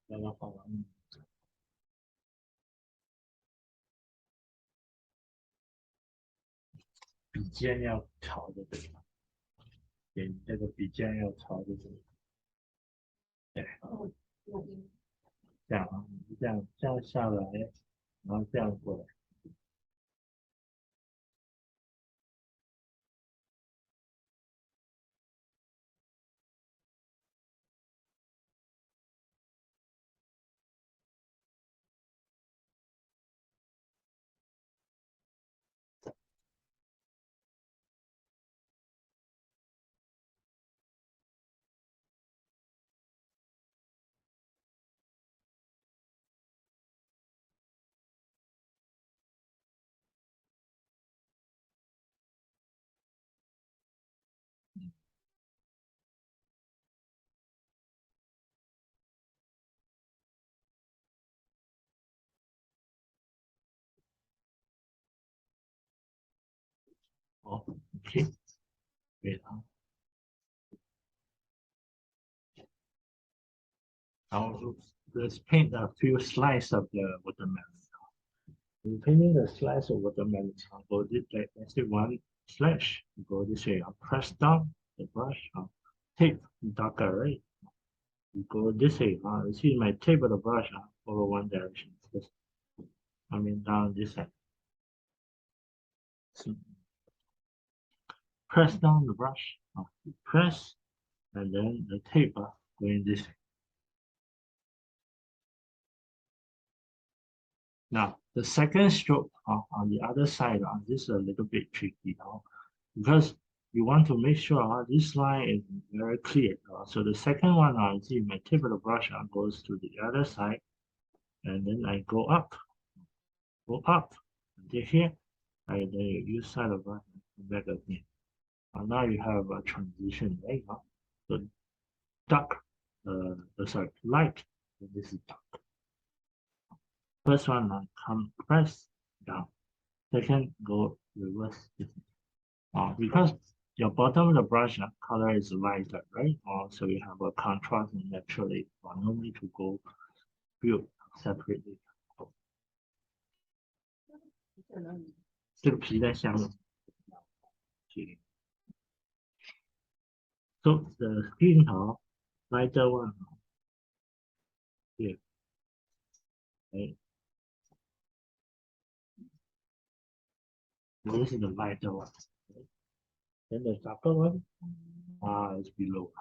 然后画完笔尖要朝着这个，对，这个笔尖要朝着这个，对，这样啊，这样下来，然后这样过来。哦，OK，对了。然后 let's paint a few slices of the watermelon. In painting the slice of watermelon, I'll go this like let's say one slash. Go this way. I'll press down the brush. I'll tape darker, right? You go this way. You see my tape of the brush over one direction. Just coming down this side. So press down the brush. Press, and then the tape going this way. Now, the second stroke on the other side, this is a little bit tricky because you want to make sure this line is very clear. So the second one, see my tip of the brush goes to the other side, and then I go up, until here. I then use side of brush back again. Now you have a transition, right? So dark, sorry, light, and this is dark. First one, come press down. Second, go reverse. Because your bottom of the brush color is lighter, right? So you have a contrast naturally. No need to go build separately. 这个皮在下面。So the skin lighter one here. Okay. This is the lighter one. Okay. Then the darker one is below.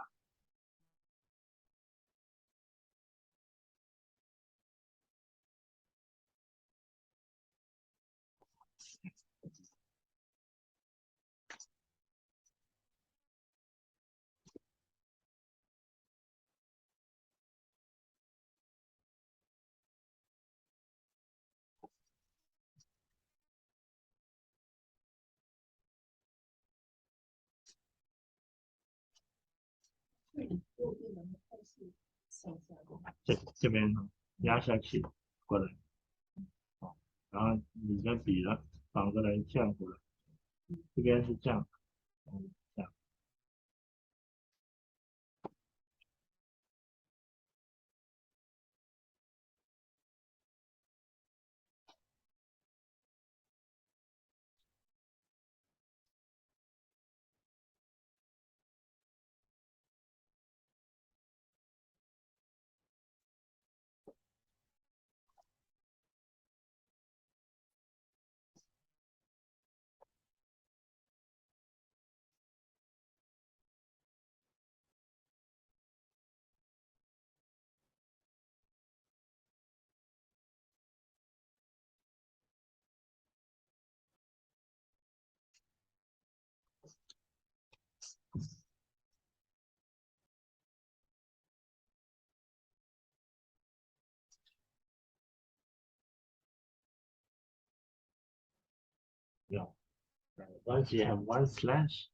这边压下去过来，然后你的笔反过来这样过来，这边是这样，这样。Yeah. Once you have one slash,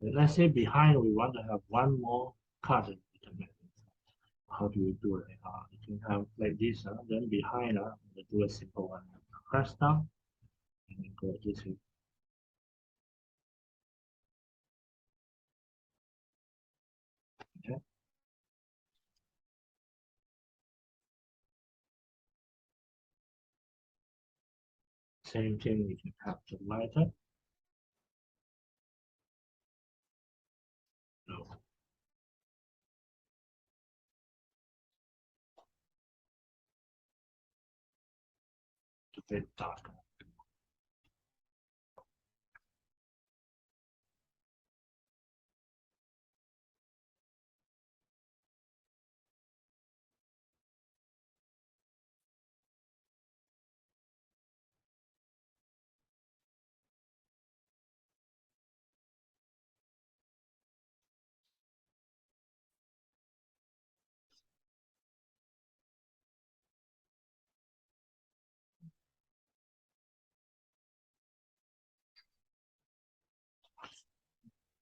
let's say behind we want to have one more cut. How do you do it? You can have like this, then behind, do a simple one. Press down and then go this way. Same thing, we can have the lighter. No. A bit darker.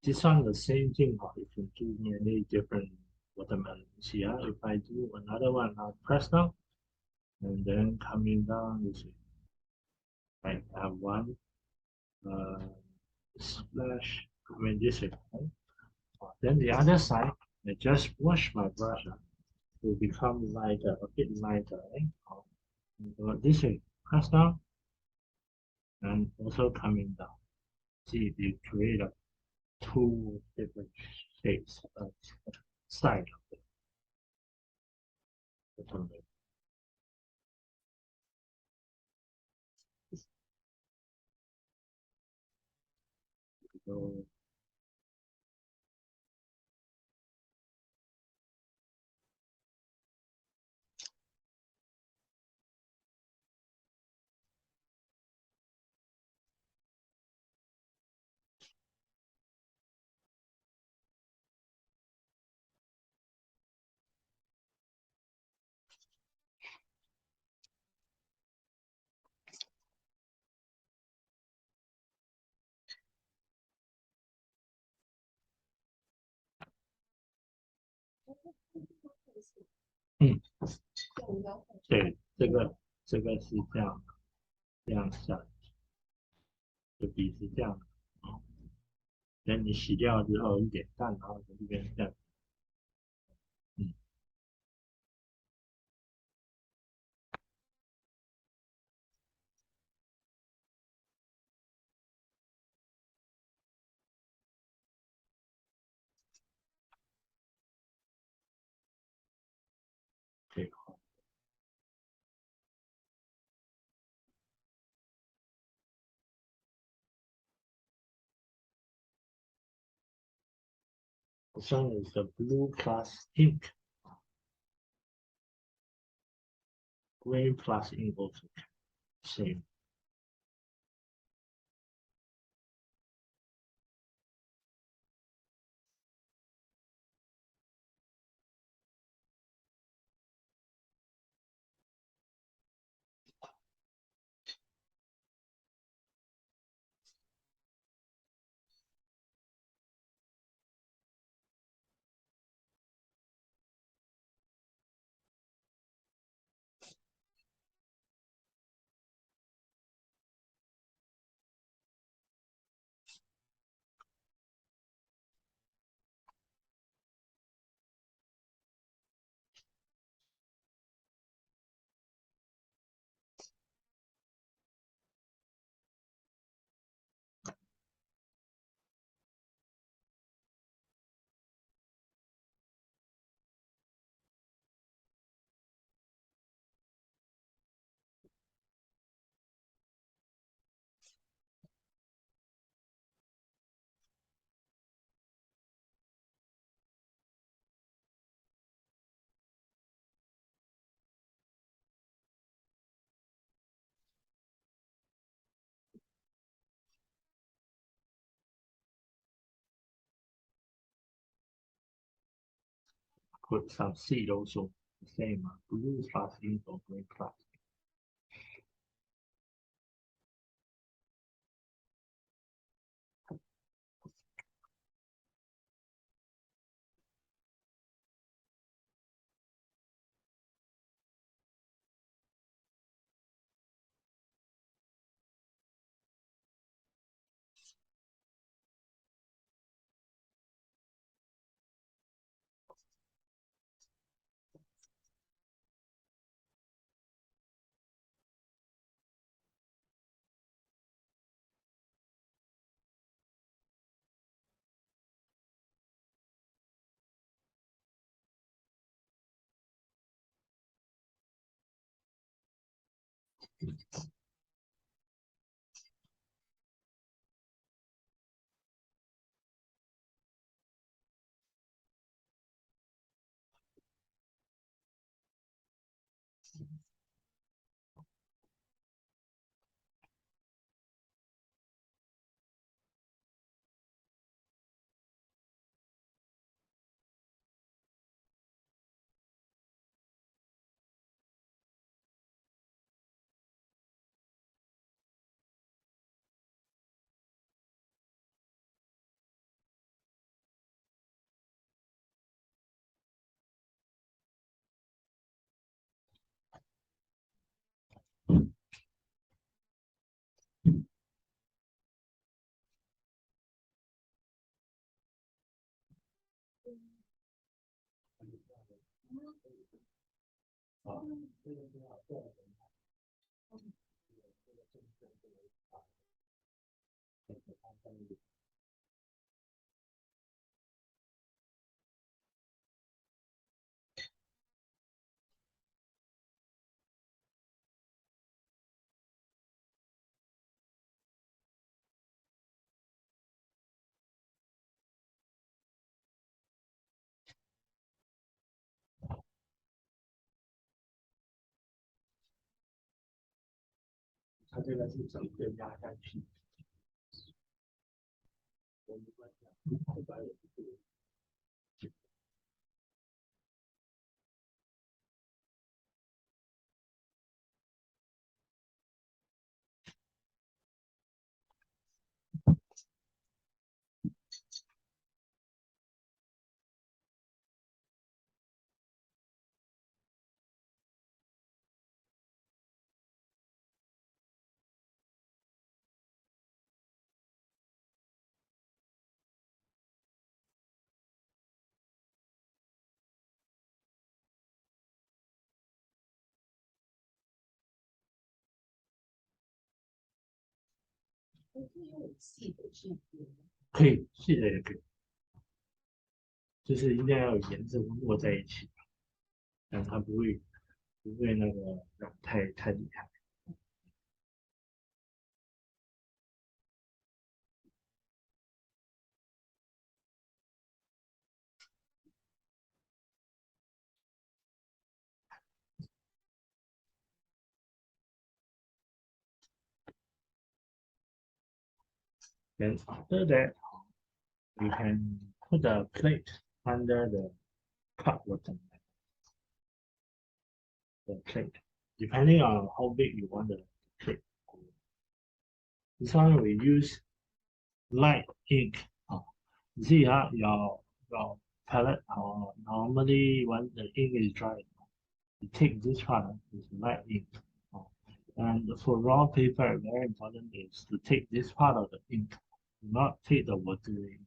This one, the same thing, you can do many different watermelons here. If I do another one, I'll press down and then coming down, you see, I have one uh, splash when this is right? Then the other side, I just wash my brush, it will become lighter, a bit lighter, right? This way, press down and also coming down. See, you create a two different shapes of side of the tomato. So,对，这个是这样下，就笔是这样的。等你洗掉之后一点淡，然后在这边这样，嗯，可以画。Some is the blue plus ink, green plus ink also same. Put some seed also, the same, blue plus ink or green plus. 它这个是整个压下去。可以，细的也可以，就是一定要有颜色握在一起，但它不会那个染太厉害。Then after that, you can put a plate under the cup watermelon. The plate, depending on how big you want the plate. This one we use light ink. You see, your palette. Normally when the ink is dry, you take this part is light ink. And for raw paper, very important is to take this part of the ink, not take the water ink.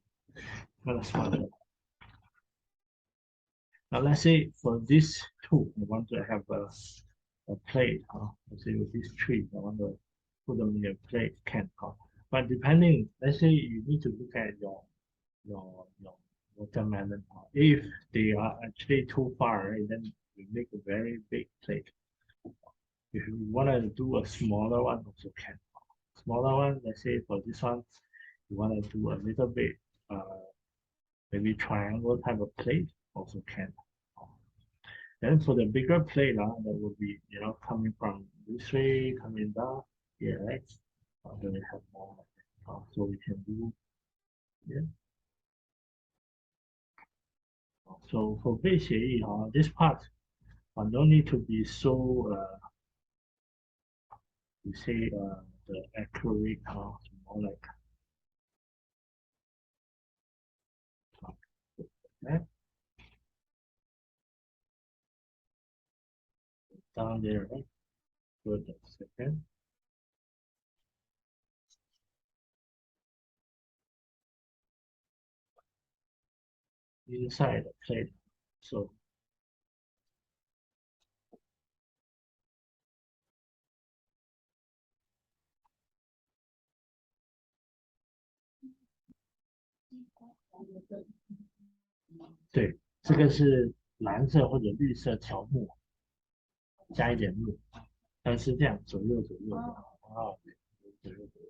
Gonna spoil it. Now let's say for this tool, I want to have a plate. Let's say with this tree, I want to put them in a plate can. But depending, let's say you need to look at your watermelon. If they are actually too far, right, then you make a very big plate. If you want to do a smaller one, also can. Smaller one, let's say for this one, you want to do a little bit, maybe triangle type of plate, also can. Then for the bigger plate, that will be, coming from this way, coming down here, right? Then we have more. So we can do, yeah. So for 背协议, this part, no need to be so, you say, the accurate, more like that. Down there, right? Good, second. Inside the plate. So对，这个是蓝色或者绿色条目，加一点墨。还是这样左右左右的啊，左右左右。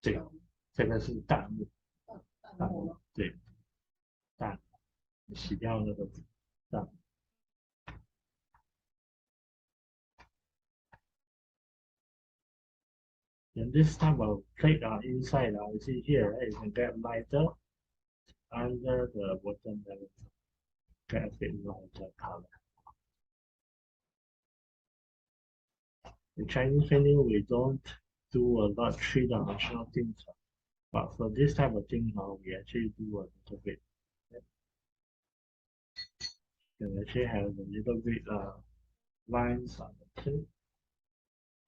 对，这个是淡木，淡木，对，淡，洗掉那个淡。And this type of plate inside, you see here, right, you can get lighter under the watermelon, get a bit lighter color. In Chinese painting, we don't do a lot of three-dimensional things, but for this type of thing, we actually do a little bit. You can actually have a little bit lines on the plate,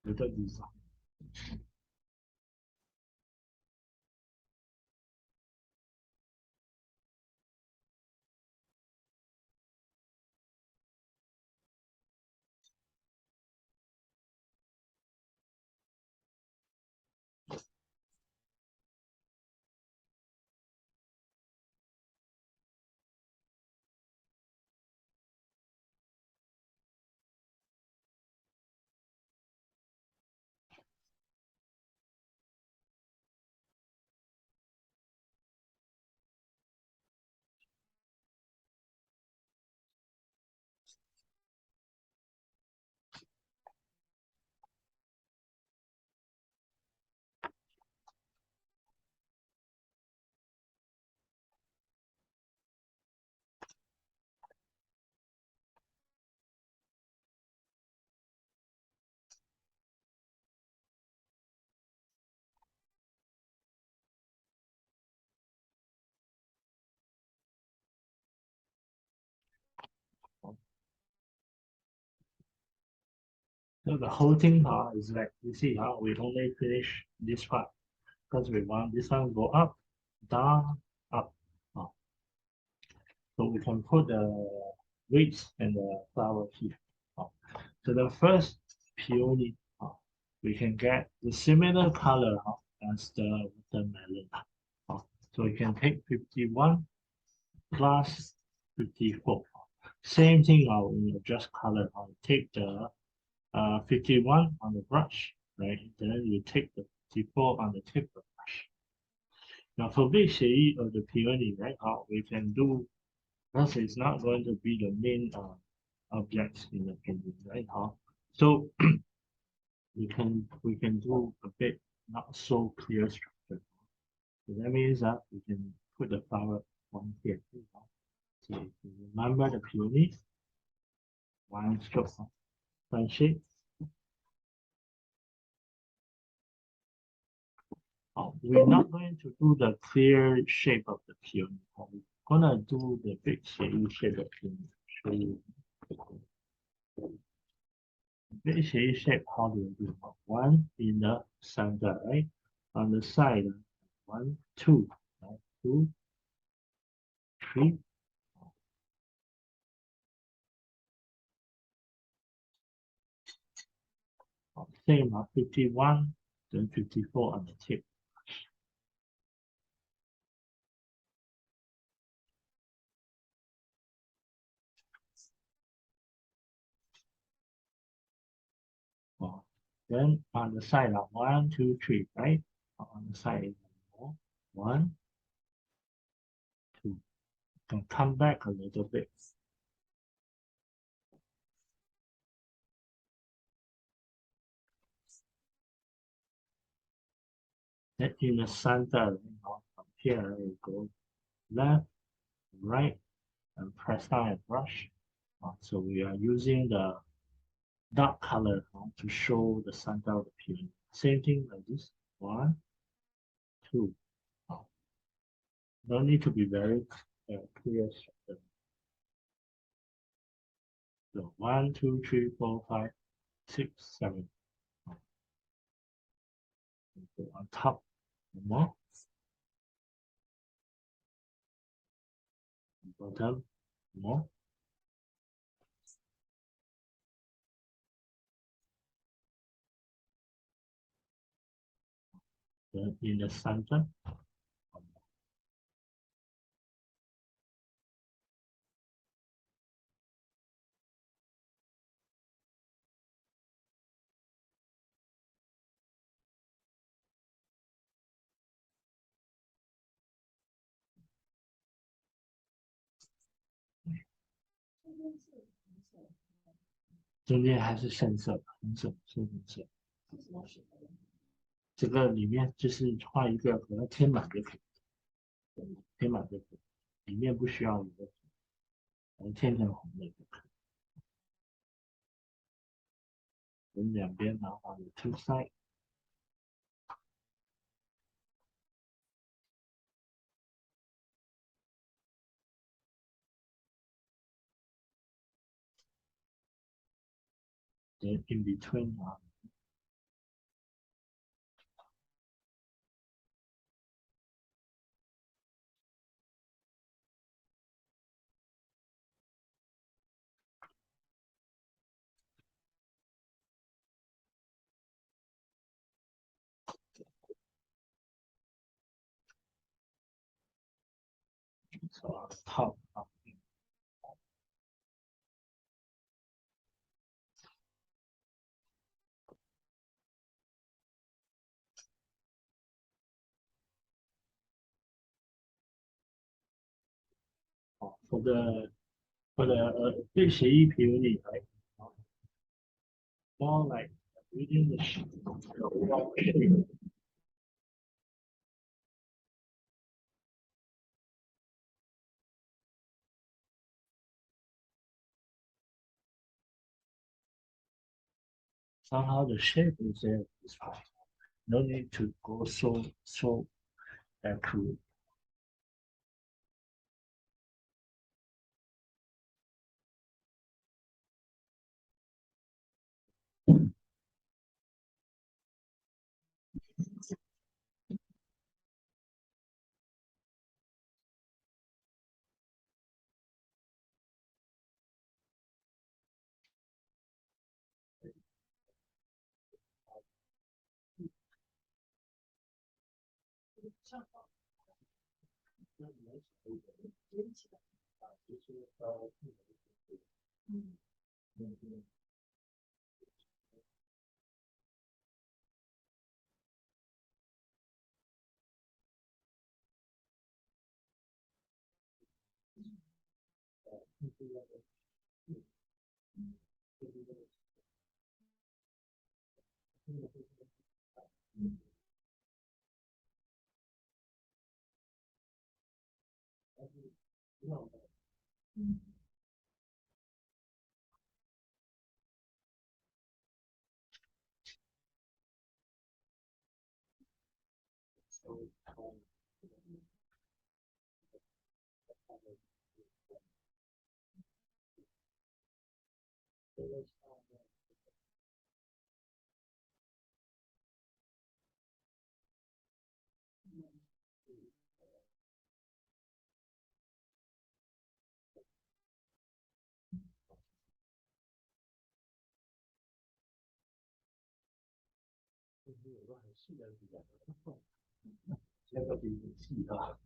little design. So the whole thing is like, you see, we only finish this part because we want this one go up, down, up. So we can put the weights and the flower here. So the first peony, we can get the similar color as the watermelon. So we can take 51 plus 54. Same thing when you adjust color. Take the 51 on the brush, right? Then you take the 54 on the tip of the brush. Now for big shade of the peony, right? We can do, because it's not going to be the main object in the painting, right? So we can do a bit not so clear structure. So that means that we can put the flower one here. So if you remember the peony, one stroke, one shape. We're not going to do the clear shape of the peony. We're gonna do the big shady shape of peony. Show you big shady shape. How do we do? One in the center, right? On the side, one, two, right? Two, three. Same, 51, then 54 on the tip. Then on the side, 1, 2, 3, right? On the side, more. 1, 2. Can come back a little bit. Then in the center, from here you go left, right, and press down and brush. So we are using the dark color to show the sundial appearance. Same thing like this. One, two. Don't need to be very clear. So 1, 2, 3, 4, 5, 6, 7. Go on top. One more. Bottom. More. Then in the center.中间还是深色，红色，深红色。这个里面就是画一个和它填满就可以，填满就可以，里面不需要有个，填成红的就可以。跟两边然后有 two side。Then in between 套或者对协议皮肤里来 more like reading the sheet. Somehow the shape is there is fine. No need to go so accurate. Mm. 有个很细的比较，这个比较细啊，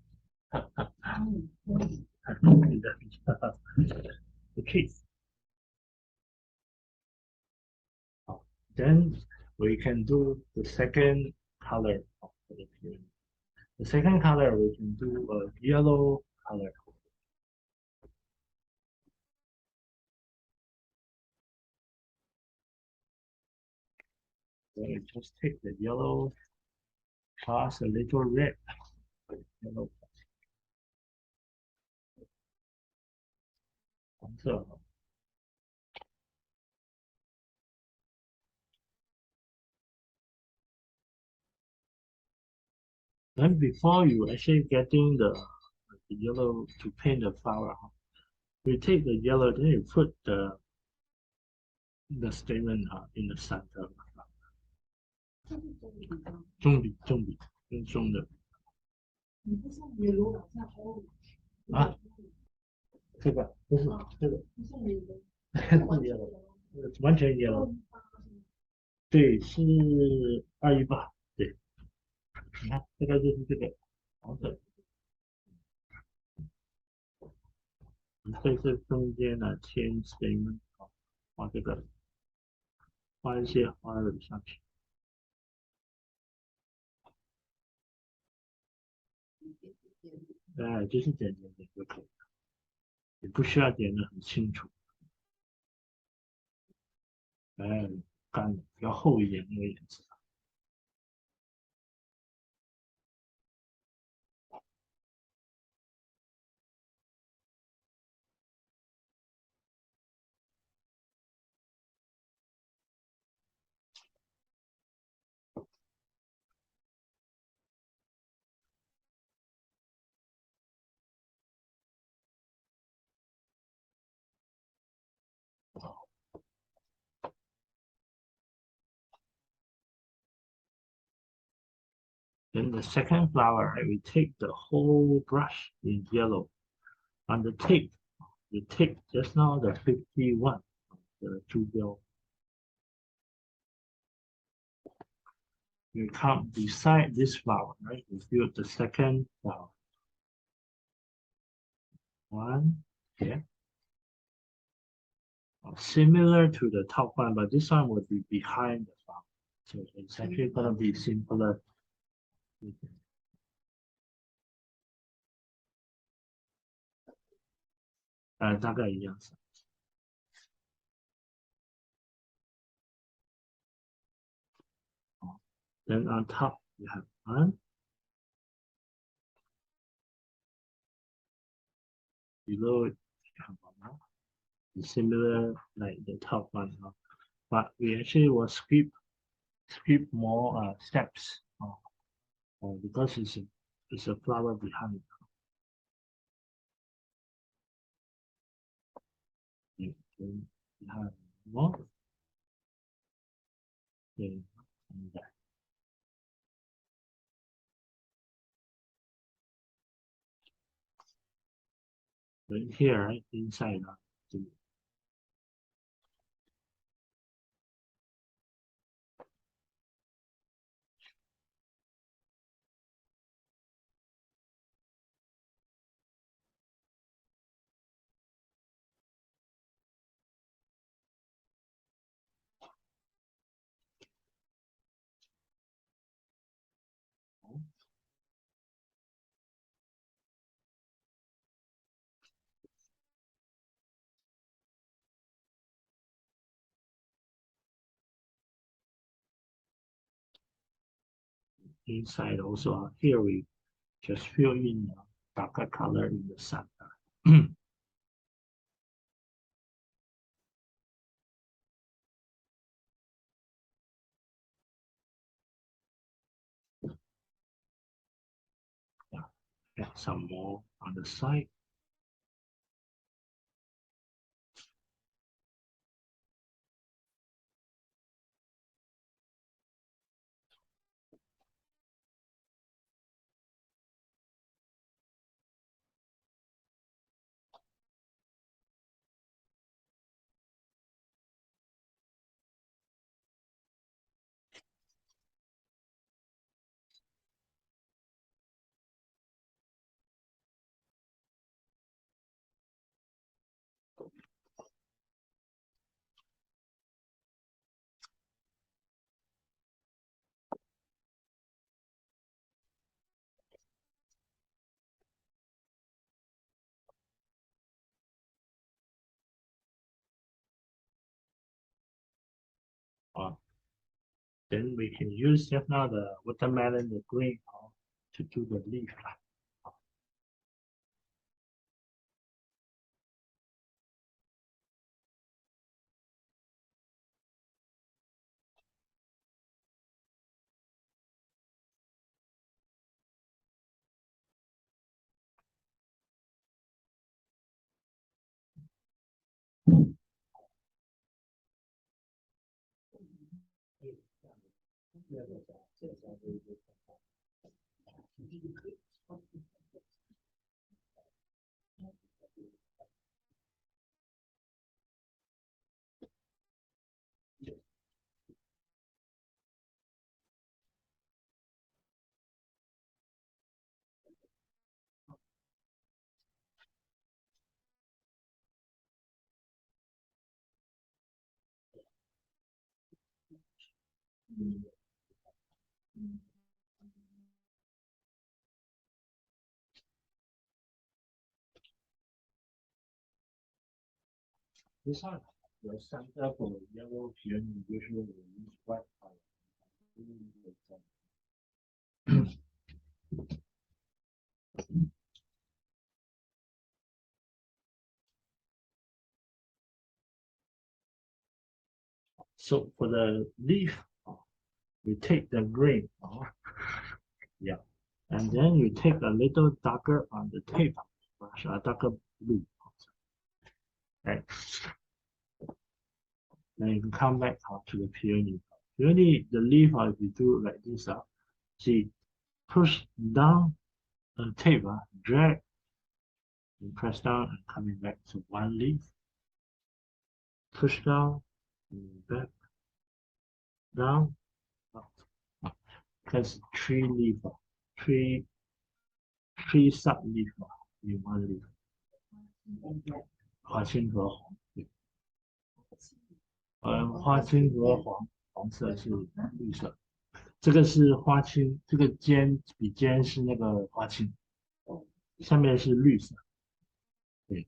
比较OK。Then we can do the second color of the appearance. The second color we can do a yellow color. So we just take the yellow plus a little red. Yellow 黄色 Then before you actually getting the yellow to paint the flower, you take the yellow, then you put the statement in the center. 中笔用中的啊，这个不是这个是 yellow，完全 yellow，对，是218，对，你看这个就是这个黄色，你在这中间呢添 statement 画这个，画一些花蕊上去，哎，就是点就可以了，你不需要点的很清楚，哎，干的比较厚一点那个颜色。Then the second flower, right, we take the whole brush in yellow. On the tape, you take just now the 51, the 朱标. You come beside this flower, right? You build the second flower. One here. Similar to the top one, but this one would be behind the flower. So it's actually going to be simpler. 大概一样。Then on top you have one. Below you have one. Similar like the top one, but we actually will skip more steps because it's a flower behind. Then we have more. Then that. Then here inside the inside also here we just fill in darker color in the center. Add some more on the side. Then we can use just now the watermelon, the green, to do the leaf. This one, the center for yellow peony usually we use white color. So for the leaf, we take the green, yeah, and then you take a little darker on the tape brush, a darker blue, right? Then you can come back to the peony. Peony, the leaf, if you do like this, see, push down the tape, drag, and press down, and coming back to one leaf. Push down, and back, down, up. Because three leaf, three sub leaf in one leaf. 花青和红，对，花青和黄色是绿色，这个是花青，这个尖比尖是那个花青，下面是绿色，对，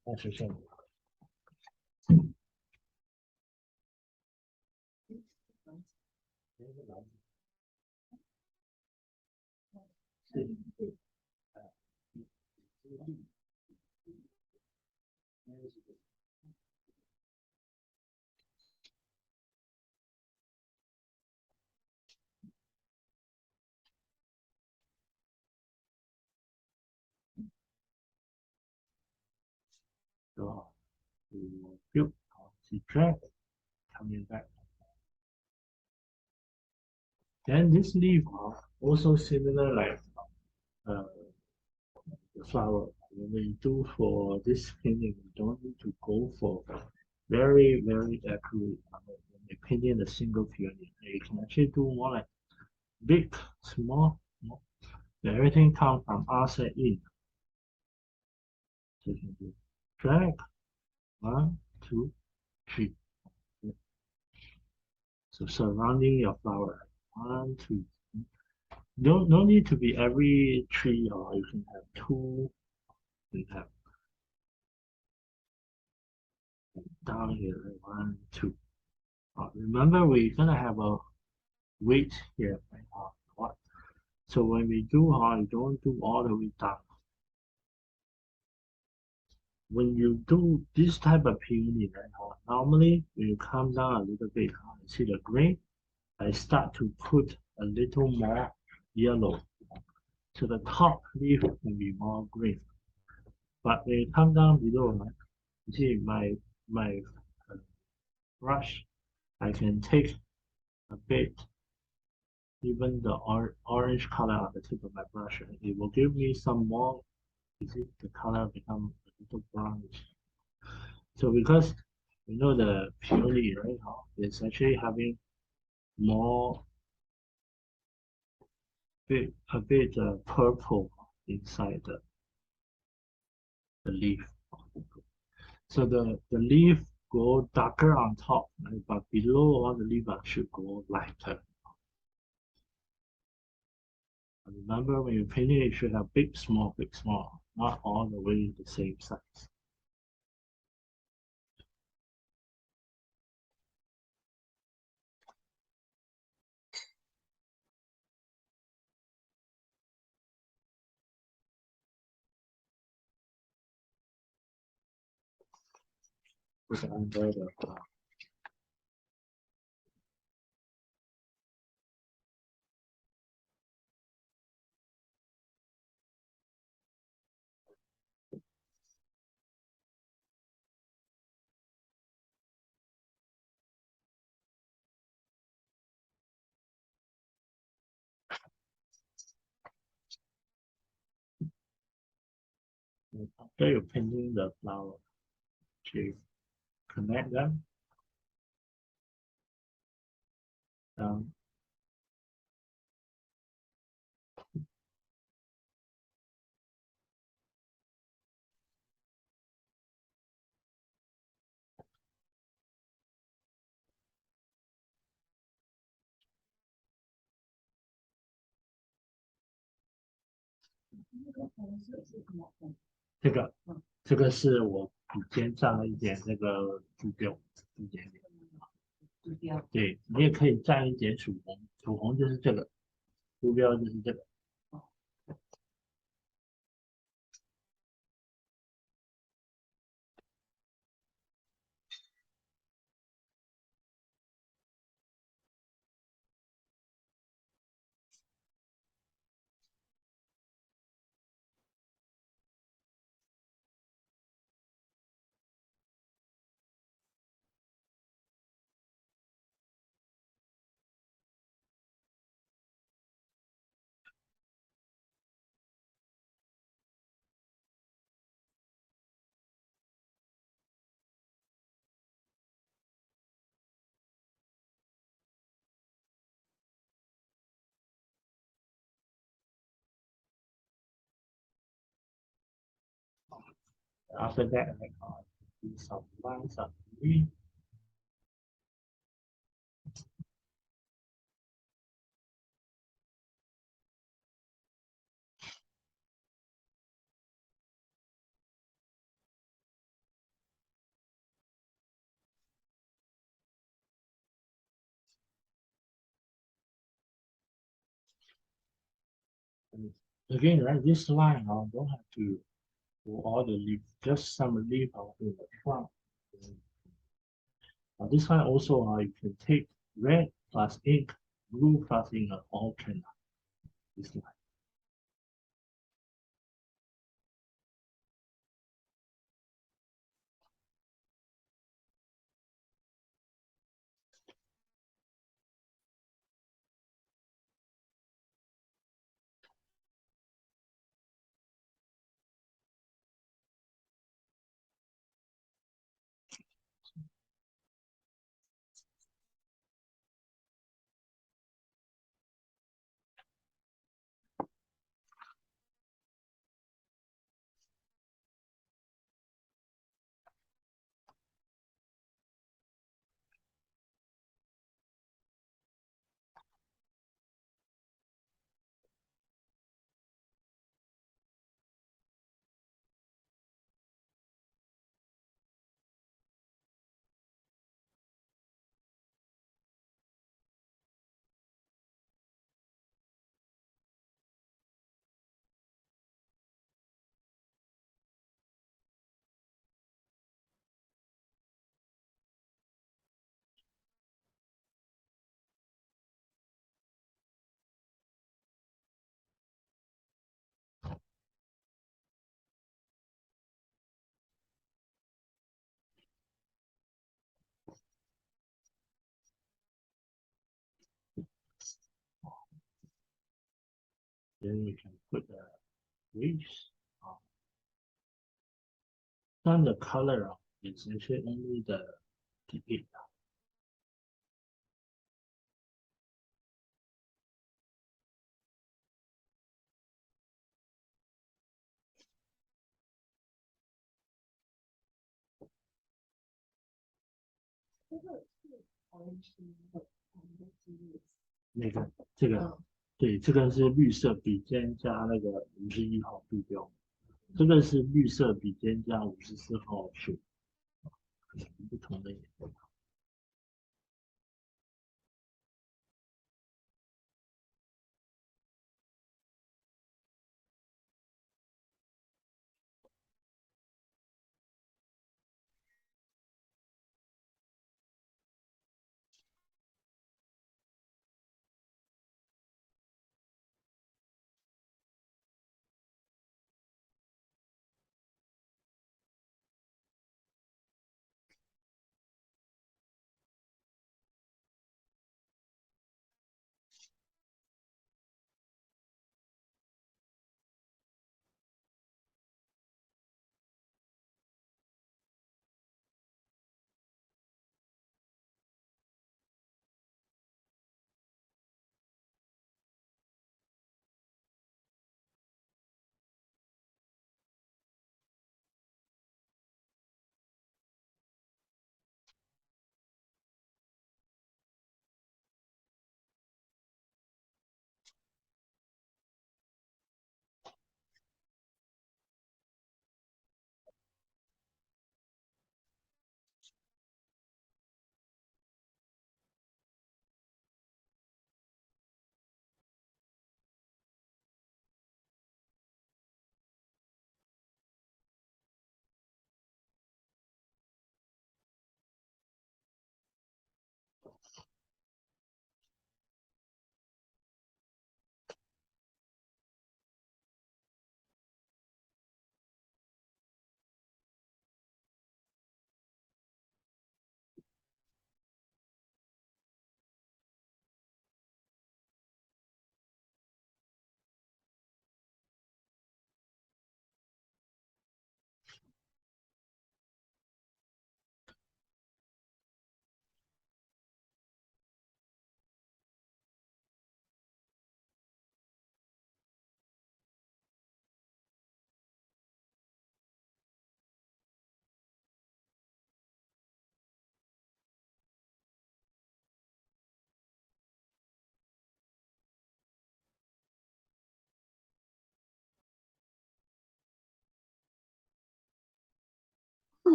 那是这样。So to build, to drag, coming back. Then this leaf also similar like the flower. When we do for this painting, we don't need to go for very accurate when we painting a single peony. You can actually do more like big, small. Everything comes from outside in. So you can do drag 1, 2, 3. So surrounding your flower, 1, 2. No need to be every tree, or you can have 2. You can have down here 1, 2. Remember, we're gonna have a weight here, right? So when we do, you don't do all the way down. When you do this type of peony, right, normally when you come down a little bit, you see the green, I start to put a little more yellow. So the top leaf will be more green. But when you come down below, right, you see my brush, I can take a bit, even the orange color on the tip of my brush, and it will give me some more. You see the color become a little brownish. So because you know the peony, right, it's actually having more a bit purple inside the leaf. So the leaf go darker on top, right, but below all the leaf should go lighter. And remember, when you paint it, you should have big, small, not all the way the same size. Put it under the After you're painting the flower, to connect them. Um, 这个是我笔尖蘸了一点那个猪标，一点点。对你也可以蘸一点曙红，曙红就是这个，猪标就是这个。After that, do some lines of green. And again, right, this line, don't have to do all the leaf, just some leaf in the front. This one also, you can take red plus ink, blue plus ink, all can this line. Then we can put the leaves. Then the color is actually only the it. 那个这个对，这个是绿色笔尖加那个51号度标，这个是绿色笔尖加54号水，不同的颜色。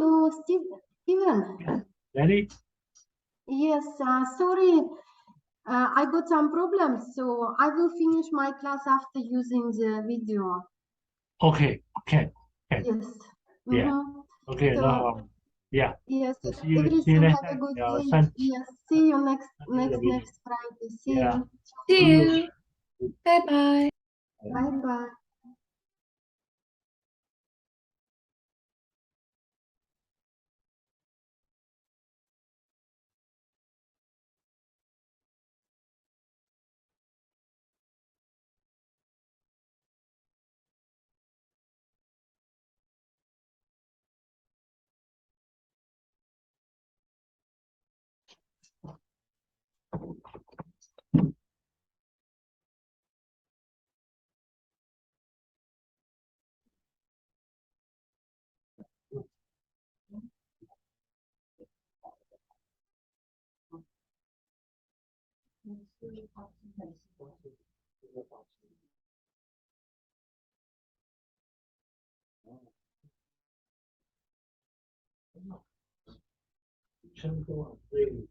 Hello, Steven. Ready? Yes, sorry. I got some problems, so I will finish my class after using the video. Okay. Yes. Yeah. Okay. So, Now, yeah. yes, So see you everything next have a time. good Yeah, day. Yes, see you next Friday. See Yeah. you. See you. Bye bye. Bye bye.真多对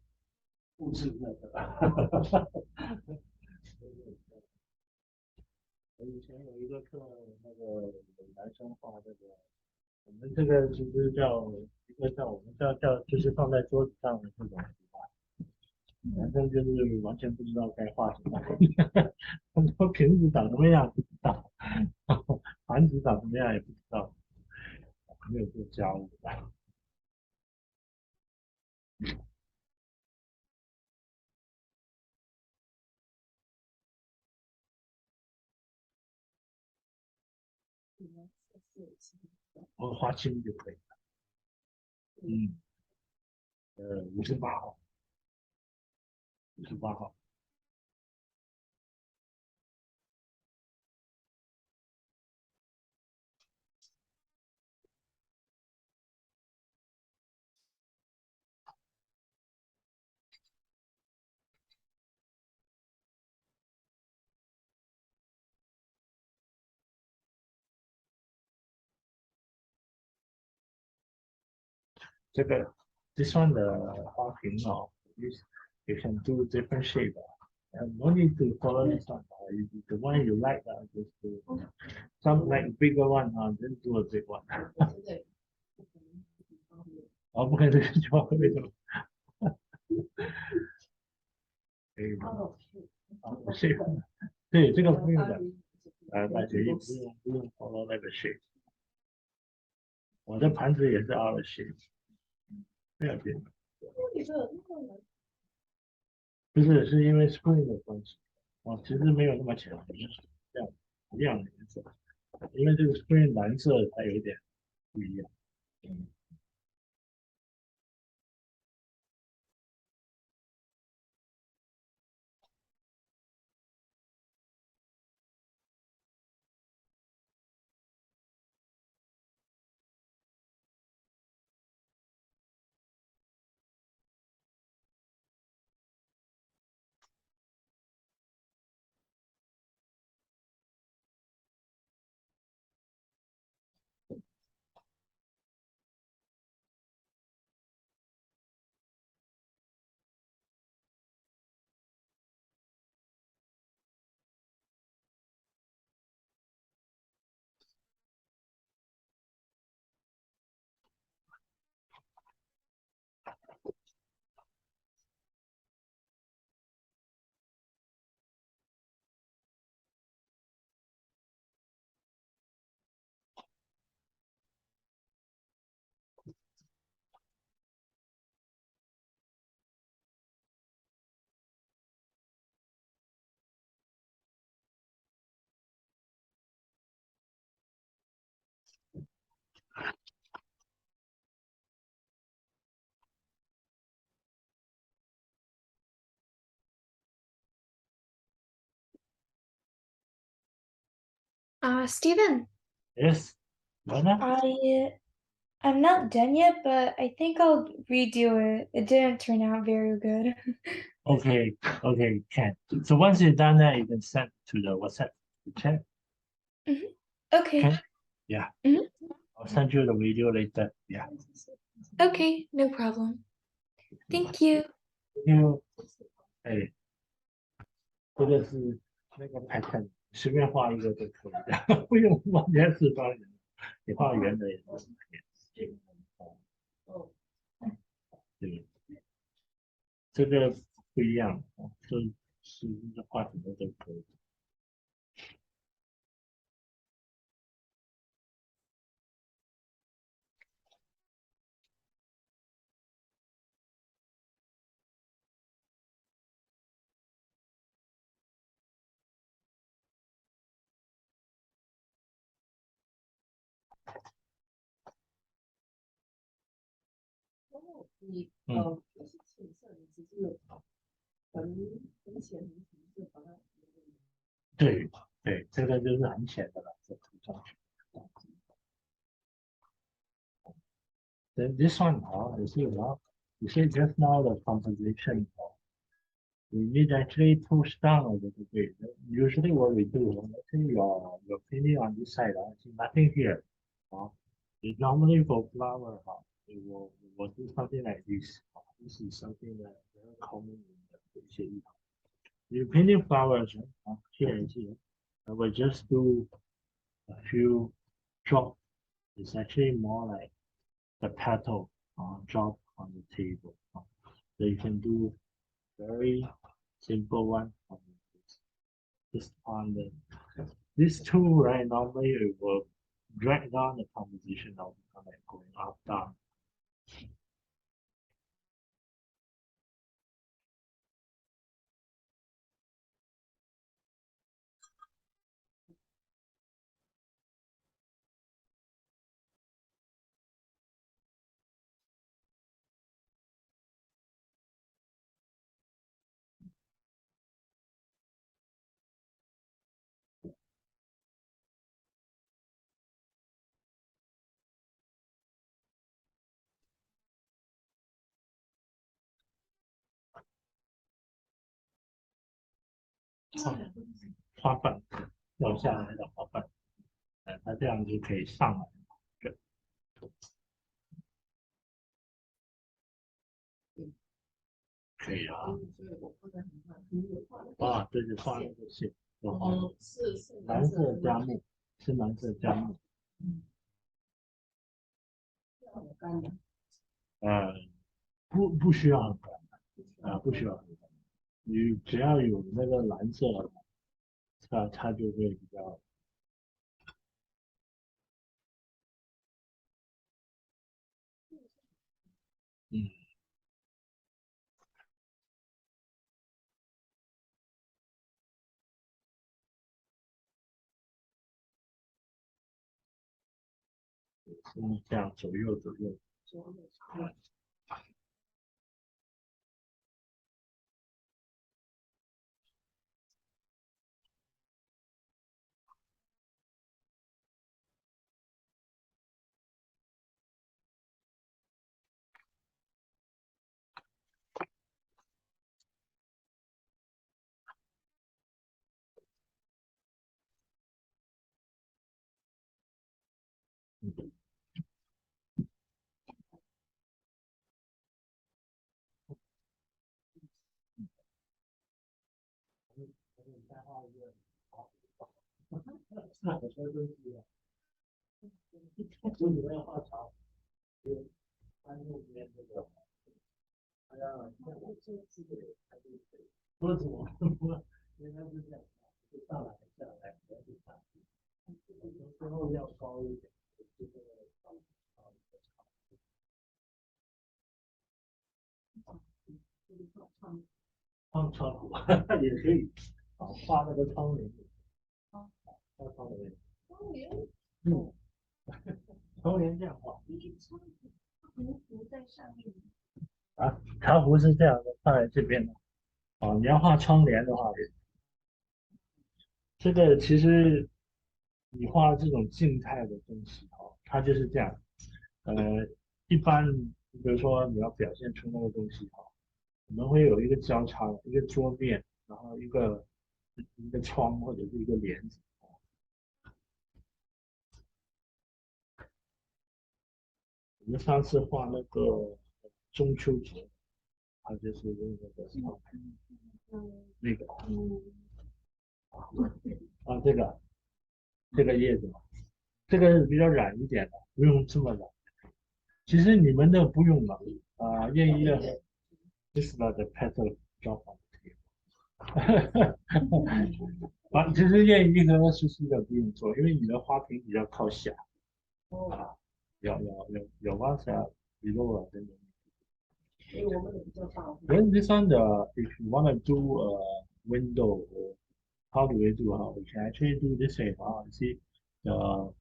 物质那个。我以前有一个课，那个男生画这个，我们这个其实叫一个叫我们叫就是放在桌子上的这种图画，男生就是完全不知道该画什么，很多瓶子长什么样不知道，盘子长什么样也不知道，没有做教的。我画轻就可以了。58号，58号。这个 this one 的花瓶哦，you can do different shape. And no need to follow this one. The one you like, just do. Some like bigger one, then do a big one. 哦，不可以这个地方为什么？可以吗？shape，对，这个不用的，大学也不用 follow 那个 shape。我的盘子也是 R shape，不要紧。不是，是因为 screen 的关系。其实没有那么浅，这样亮的颜色，因为这个 screen 蓝色它有一点不一样。Steven, Yes，完了。I'm not done yet, but I think I'll redo it. It didn't turn out very good. Okay, can. So once you're done that, you can send to the WhatsApp chat. Okay. Okay. Yeah. Mhm. I'll send you the video later. Yeah. Okay, no problem. Thank you. 因为哎，这个是那个 pattern，随便画一个就可以的，不用完全是方形，你画圆的也是可以。对，这个不一样，这是画什么都可以。就是浅色，你直接有很浅的把它。对对，这个就是很浅的了，这涂上去。Then this one, you see just now the composition, we need actually push down a little bit. Usually what we do, let's say you're painting on this side, see nothing here. Normally for flower, we will do something like this. This is something that very common in the shade. You painting flowers here and here. I will just do a few drops. It's actually more like the petal drop on the table. So you can do very simple one on this. Just on the this tool, right? Normally it will drag down the composition of the going up down. 花瓣掉下来的花瓣，它这样就可以上来。可以啊。啊，对对，画那个线，是蓝色加木，深蓝色加木。不需要很干，不需要很干，你只要有那个蓝色，它就会比较。嗯，这样左右左右。那我说东西，我以为要画长，就翻右边这个，哎呀，桌子我应该是这样，就上来下来，不要去看，最后要高一点，就是放窗户也可以，画那个窗帘，画窗帘，窗帘这样画。浮在上面。茶壶是这样的，放在这边的。你要画窗帘的话，这个其实你画这种静态的东西，它就是这样。呃，一般比如说你要表现出那个东西，我们会有一个交叉的一个桌面，然后一个窗或者是一个帘子。我们上次画那个中秋节，它就是用那个那个啊，这个叶子嘛，这个是比较软一点的，不用这么软。其实你们的不用了啊，愿意的 just let the petal drop on the table 啊，其实愿意一颗实际的不用做，因为你的花瓶比较靠下啊，有往下below 等等。所以我们的比较大。Then this one, if you want to do a window, how do we do? We can actually do this way. You see the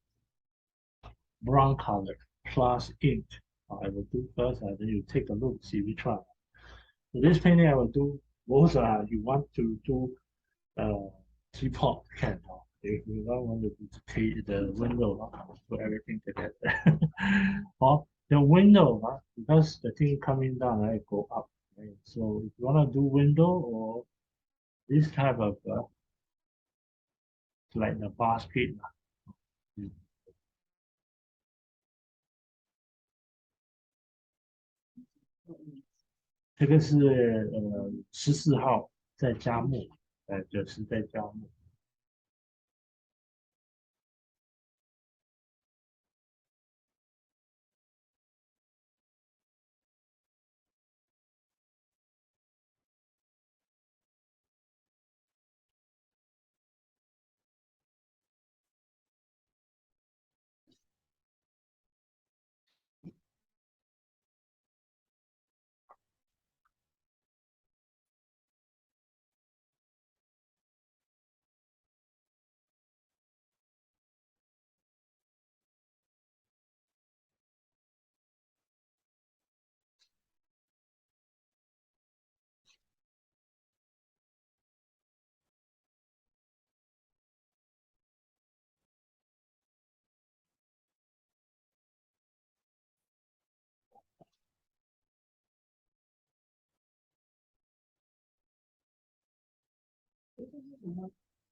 brown color plus ink. I will do first, and then you take a look, see which one. So this painting I will do. Both you want to do teapot can. If you don't want to do the window, put everything together. Or the window, because the thing coming down, right, go up. Right? So if you want to do window or this type of like the basket, 这个是14号在加木，就是在加木。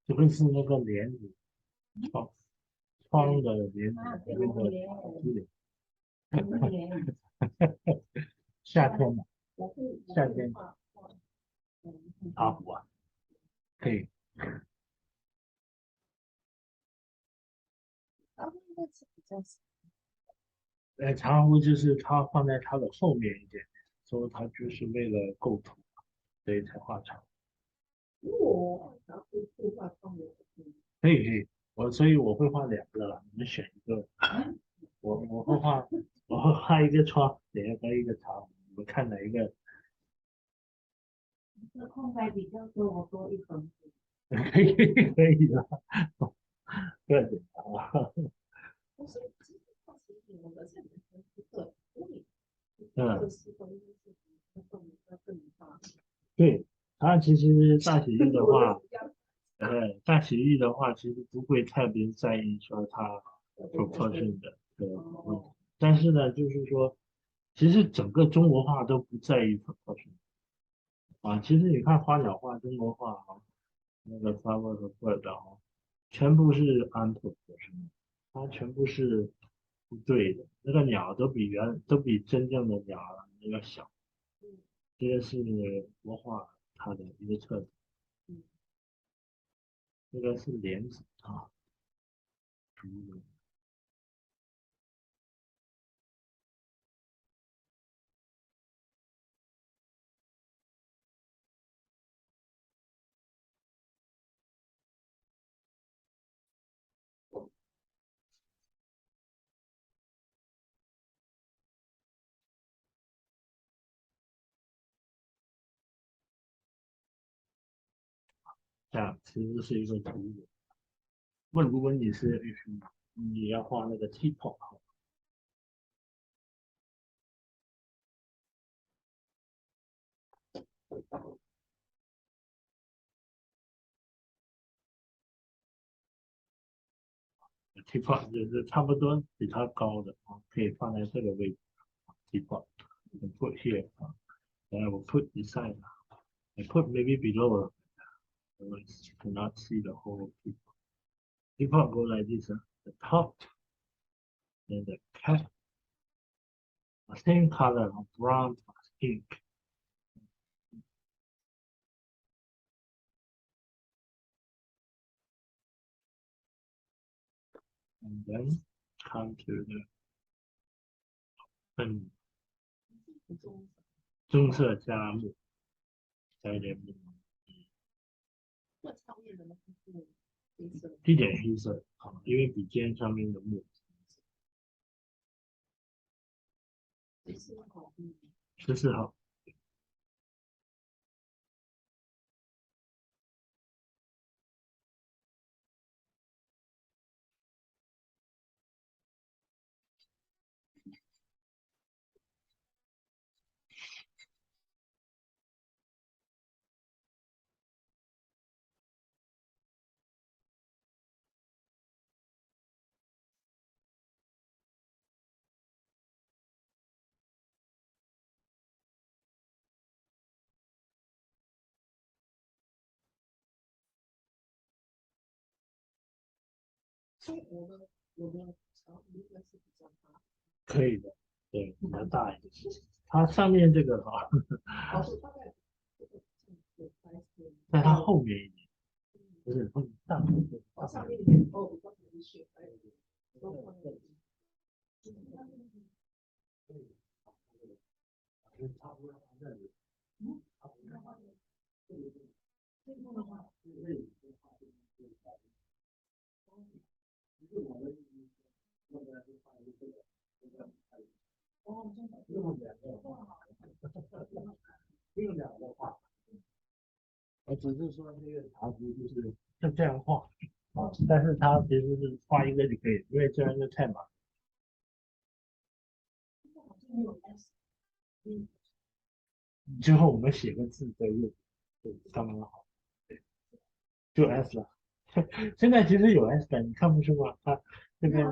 这个是那个帘子，窗的帘子，那个珠帘。夏天嘛，夏天茶壶啊，可以。茶壶就是它放在它的后面一点点，所以它就是为了构图，所以才画长。可以，所以我会画2个了，你们选一个。我会画一个窗，点一个茶壶，你们看哪一个？这空白比较多，我多1分。可以的，不要紧啊。我是其实好奇我的这个是个更大。对，它其实大喜浴的话，大喜浴的话，其实不会特别在意说它 proportion 的问题，但是呢，就是说，其实整个中国画都不在意 proportion 啊。其实你看花鸟画、中国画啊，那个 flower 和 bird 啊，全部是 unproportion，它全部是不对的。那个鸟都比真正的鸟要小，这个是国画它的一个特点。这个是莲子啊，竹轮。这样其实是一个图轮。如果你要画那个 teapot，teapot 就是差不多比它高的啊，可以放在这个位置 teapot。I put here, then I will put beside. I put maybe below, otherwise you cannot see the whole teapot. Teapot go like this, the top, then the cap, same color of brown plus pink. And then come to the 棕色加木，加一点木，那上面的那个是黑色的，一点黑色，好，因为笔尖上面的木14号， 14号。所以我的长应该是比较大，可以的，对，比较大一点。它上面这个哈，哦，是大概这个有白色，在它后面一点，不是后面上面这个上面一点哦，比较可能是白一点，都放在这里。差不多放这里。用两个画，我只是说那个茶壶就是这样画啊，但是它其实是画一个就可以，因为这样就太满。之后我们写个字再用，就刚刚好，对，就 S 了。现在其实有 S 的，你看不出吗？它这边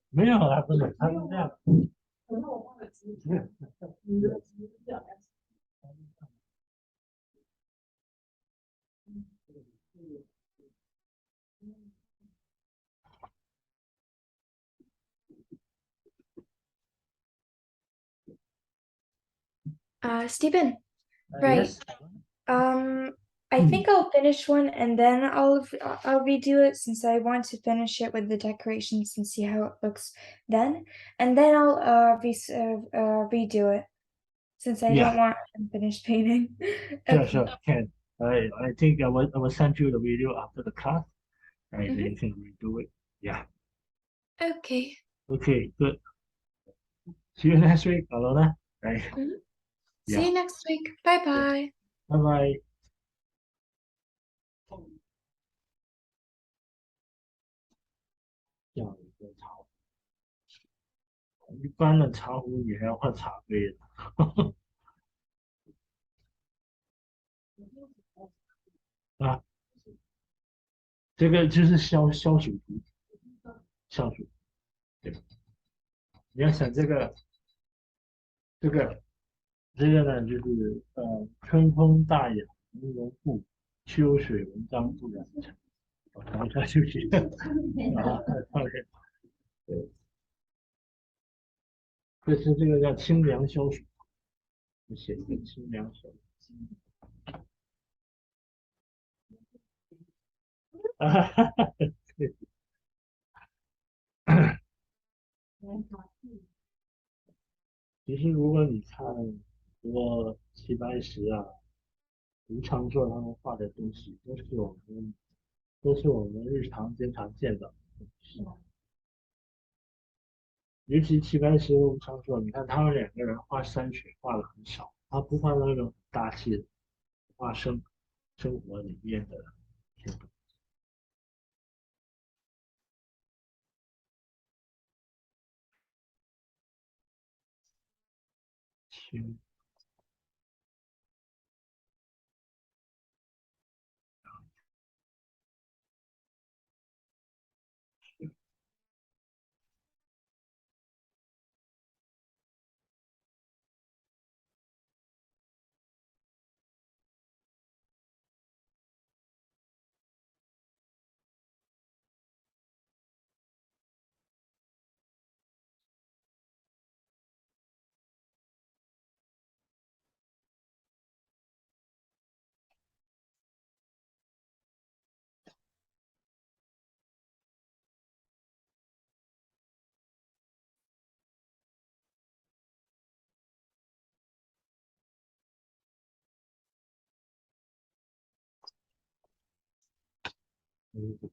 没有啊，不是，它是这样。可能我忘了字，你的字叫 S。Stephen, right. Yes. I think I'll finish one and then I'll redo it since I want to finish it with the decorations and see how it looks then, and then I'll redo it since I Yeah. don't want unfinished painting. Sure, Okay. sure, can. I think I will send you the video after the class, and then you can redo it. Yeah. Okay. Okay, good. See you next week, Alona. Right. See you next week. Bye bye. Bye bye. 这样一个茶壶，一般的茶壶你还要换茶杯的。啊，这个就是消暑图，消暑。对，你要想这个呢，就是春风大雅，从容不迫，秋水文章不染尘。然后他就写啊，对，这个叫清凉消暑，你写一个清凉消暑。啊，对，其实如果你看我齐白石啊、吴昌硕他们画的东西，都是我们日常经常见到的东西。尤其齐白石和吴昌硕，你看他们两个人画山水画的很少，他不画那种很大气的，画生活里面的一些东西。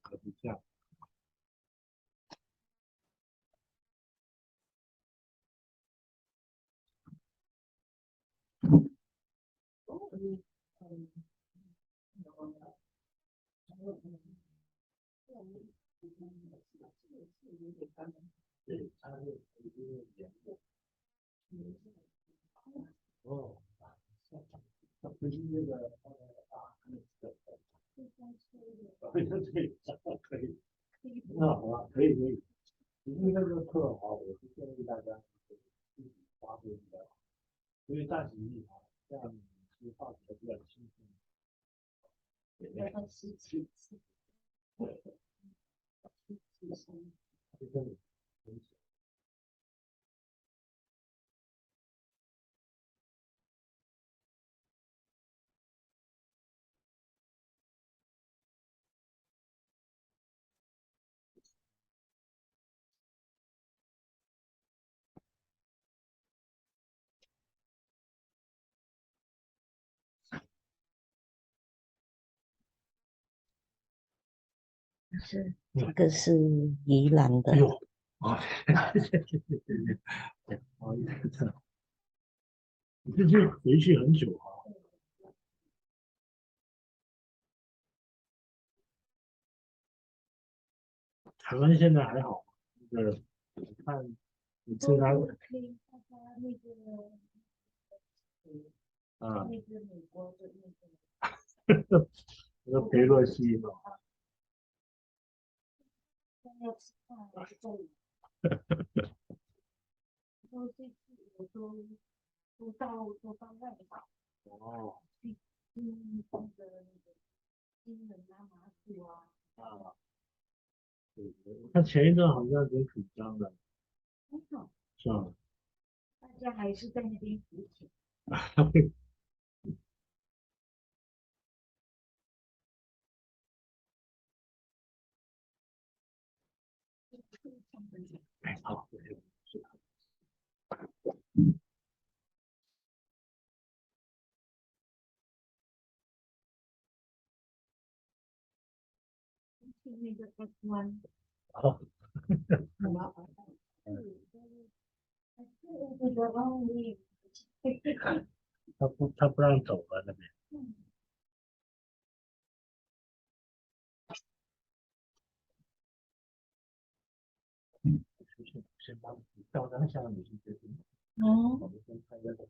可不这样。对，它是一个颜色。哦，它不是那个对对对，可以。那好吧，可以可以。因为那个课哈，我是建议大家自己发挥比较好，因为大体力哈，这样你是画起来比较轻松。对，要17次，就跟你是这个是宜兰的哎，呦，啊，对，不好意思，你这是回去很久啊。台湾现在还好，那个我看你吃它可以大家那个啊，那个美国的那个裴洛西嘛，要吃饭还是在说这次我都到外岛哦去听那个金门啊、马祖啊，啊，对，我看前一阵好像挺紧张的，真的，是吧？大家还是在那边浮潜。哎，好，是的，去那个 F1，好，很麻烦。这个哦，你他不让走了那边。先把你照张相，你去决定。哦，我们先拍个照。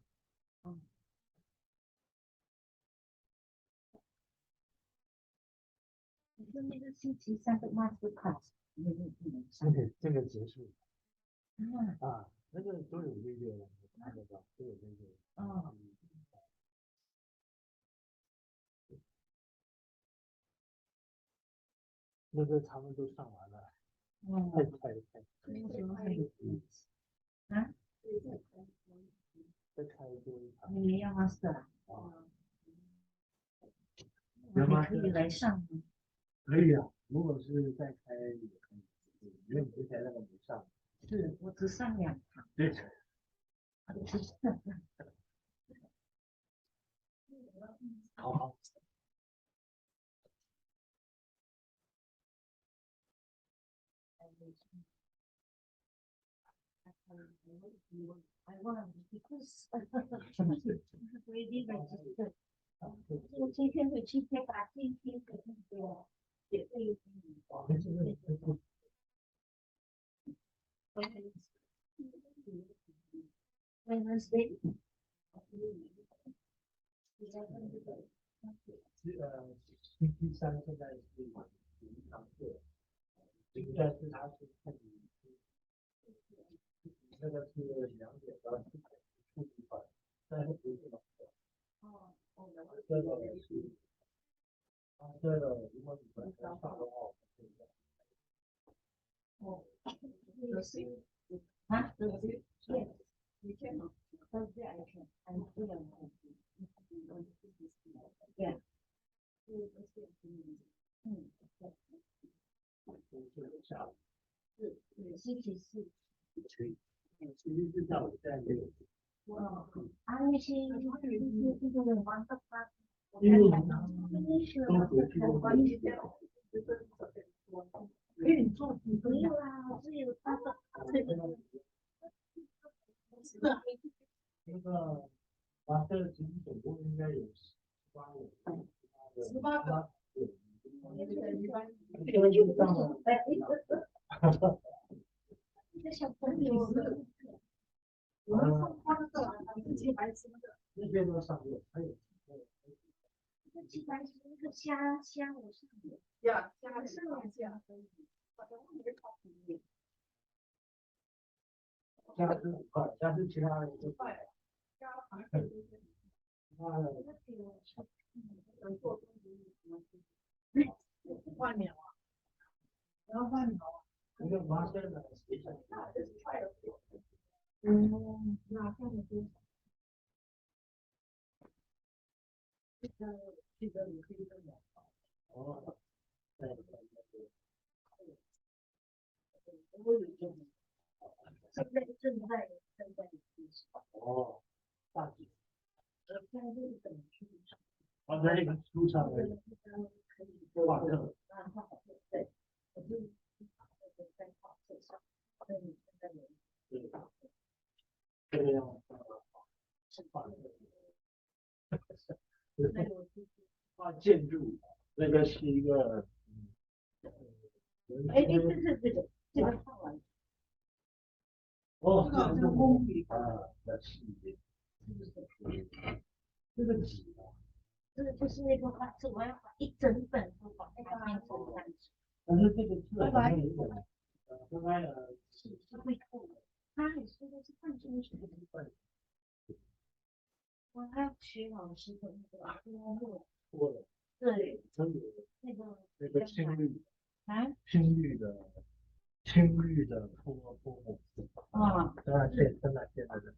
你说那个星期三的 Masterclass，那个不能上。这个结束嗯，啊，那个都有这个，我看得到都有这个。哦，那个他们都上完了，哦，太。为什么还有啊？再开多一场。你们要 Master 啊？啊，那你可以来上吗？可以啊，如果是再开也可以，因为你之前那个没上。是我只上2堂。对。好好。I want because already registered。我今天回去再把今天的那个也会Wednesday。星期三现在是有一堂课，但是他是看你那个是2点到4点初级班，但是不是老师。这个是这个如果你本身上的话，我们可以的。哦，这是啊，这是对，以前嘛，都是爱看，俺不能看。对，嗯，就是下午。是星期四。可以。星期四下午在6点。哇，那些这个玩的话，因为那是都回去都关于这个。你做没有啊，只有那个那个马特其实总共应该有18个。一个小朋友，我们送他的自己白吃的，那边都上过，还有。鸡白吃那个虾，我是呀，虾是虾，加是5块，加是其他的5块。换鸟啊，然后换鸟啊，那个麻雀的谁想？哪看的多？这个你可以这么哦，对。我有这种。正在哦，大姐。现在就是等去哦，在那个书上的画课。对，我就在画册上，对，现在有对，这个样是画的。画建筑，那个是一个。哎，这个画完，哦，这个公笔啊，那是这个纸啊。这个就是那个画册，我要把一整本都把它变成单子，但是这个字好像有点，刚才是会透的。他也说的是看中学的部分，我还要学老师的那个泼墨，错了，对，真的那个青绿啊，青绿的泼墨。啊，当然现在的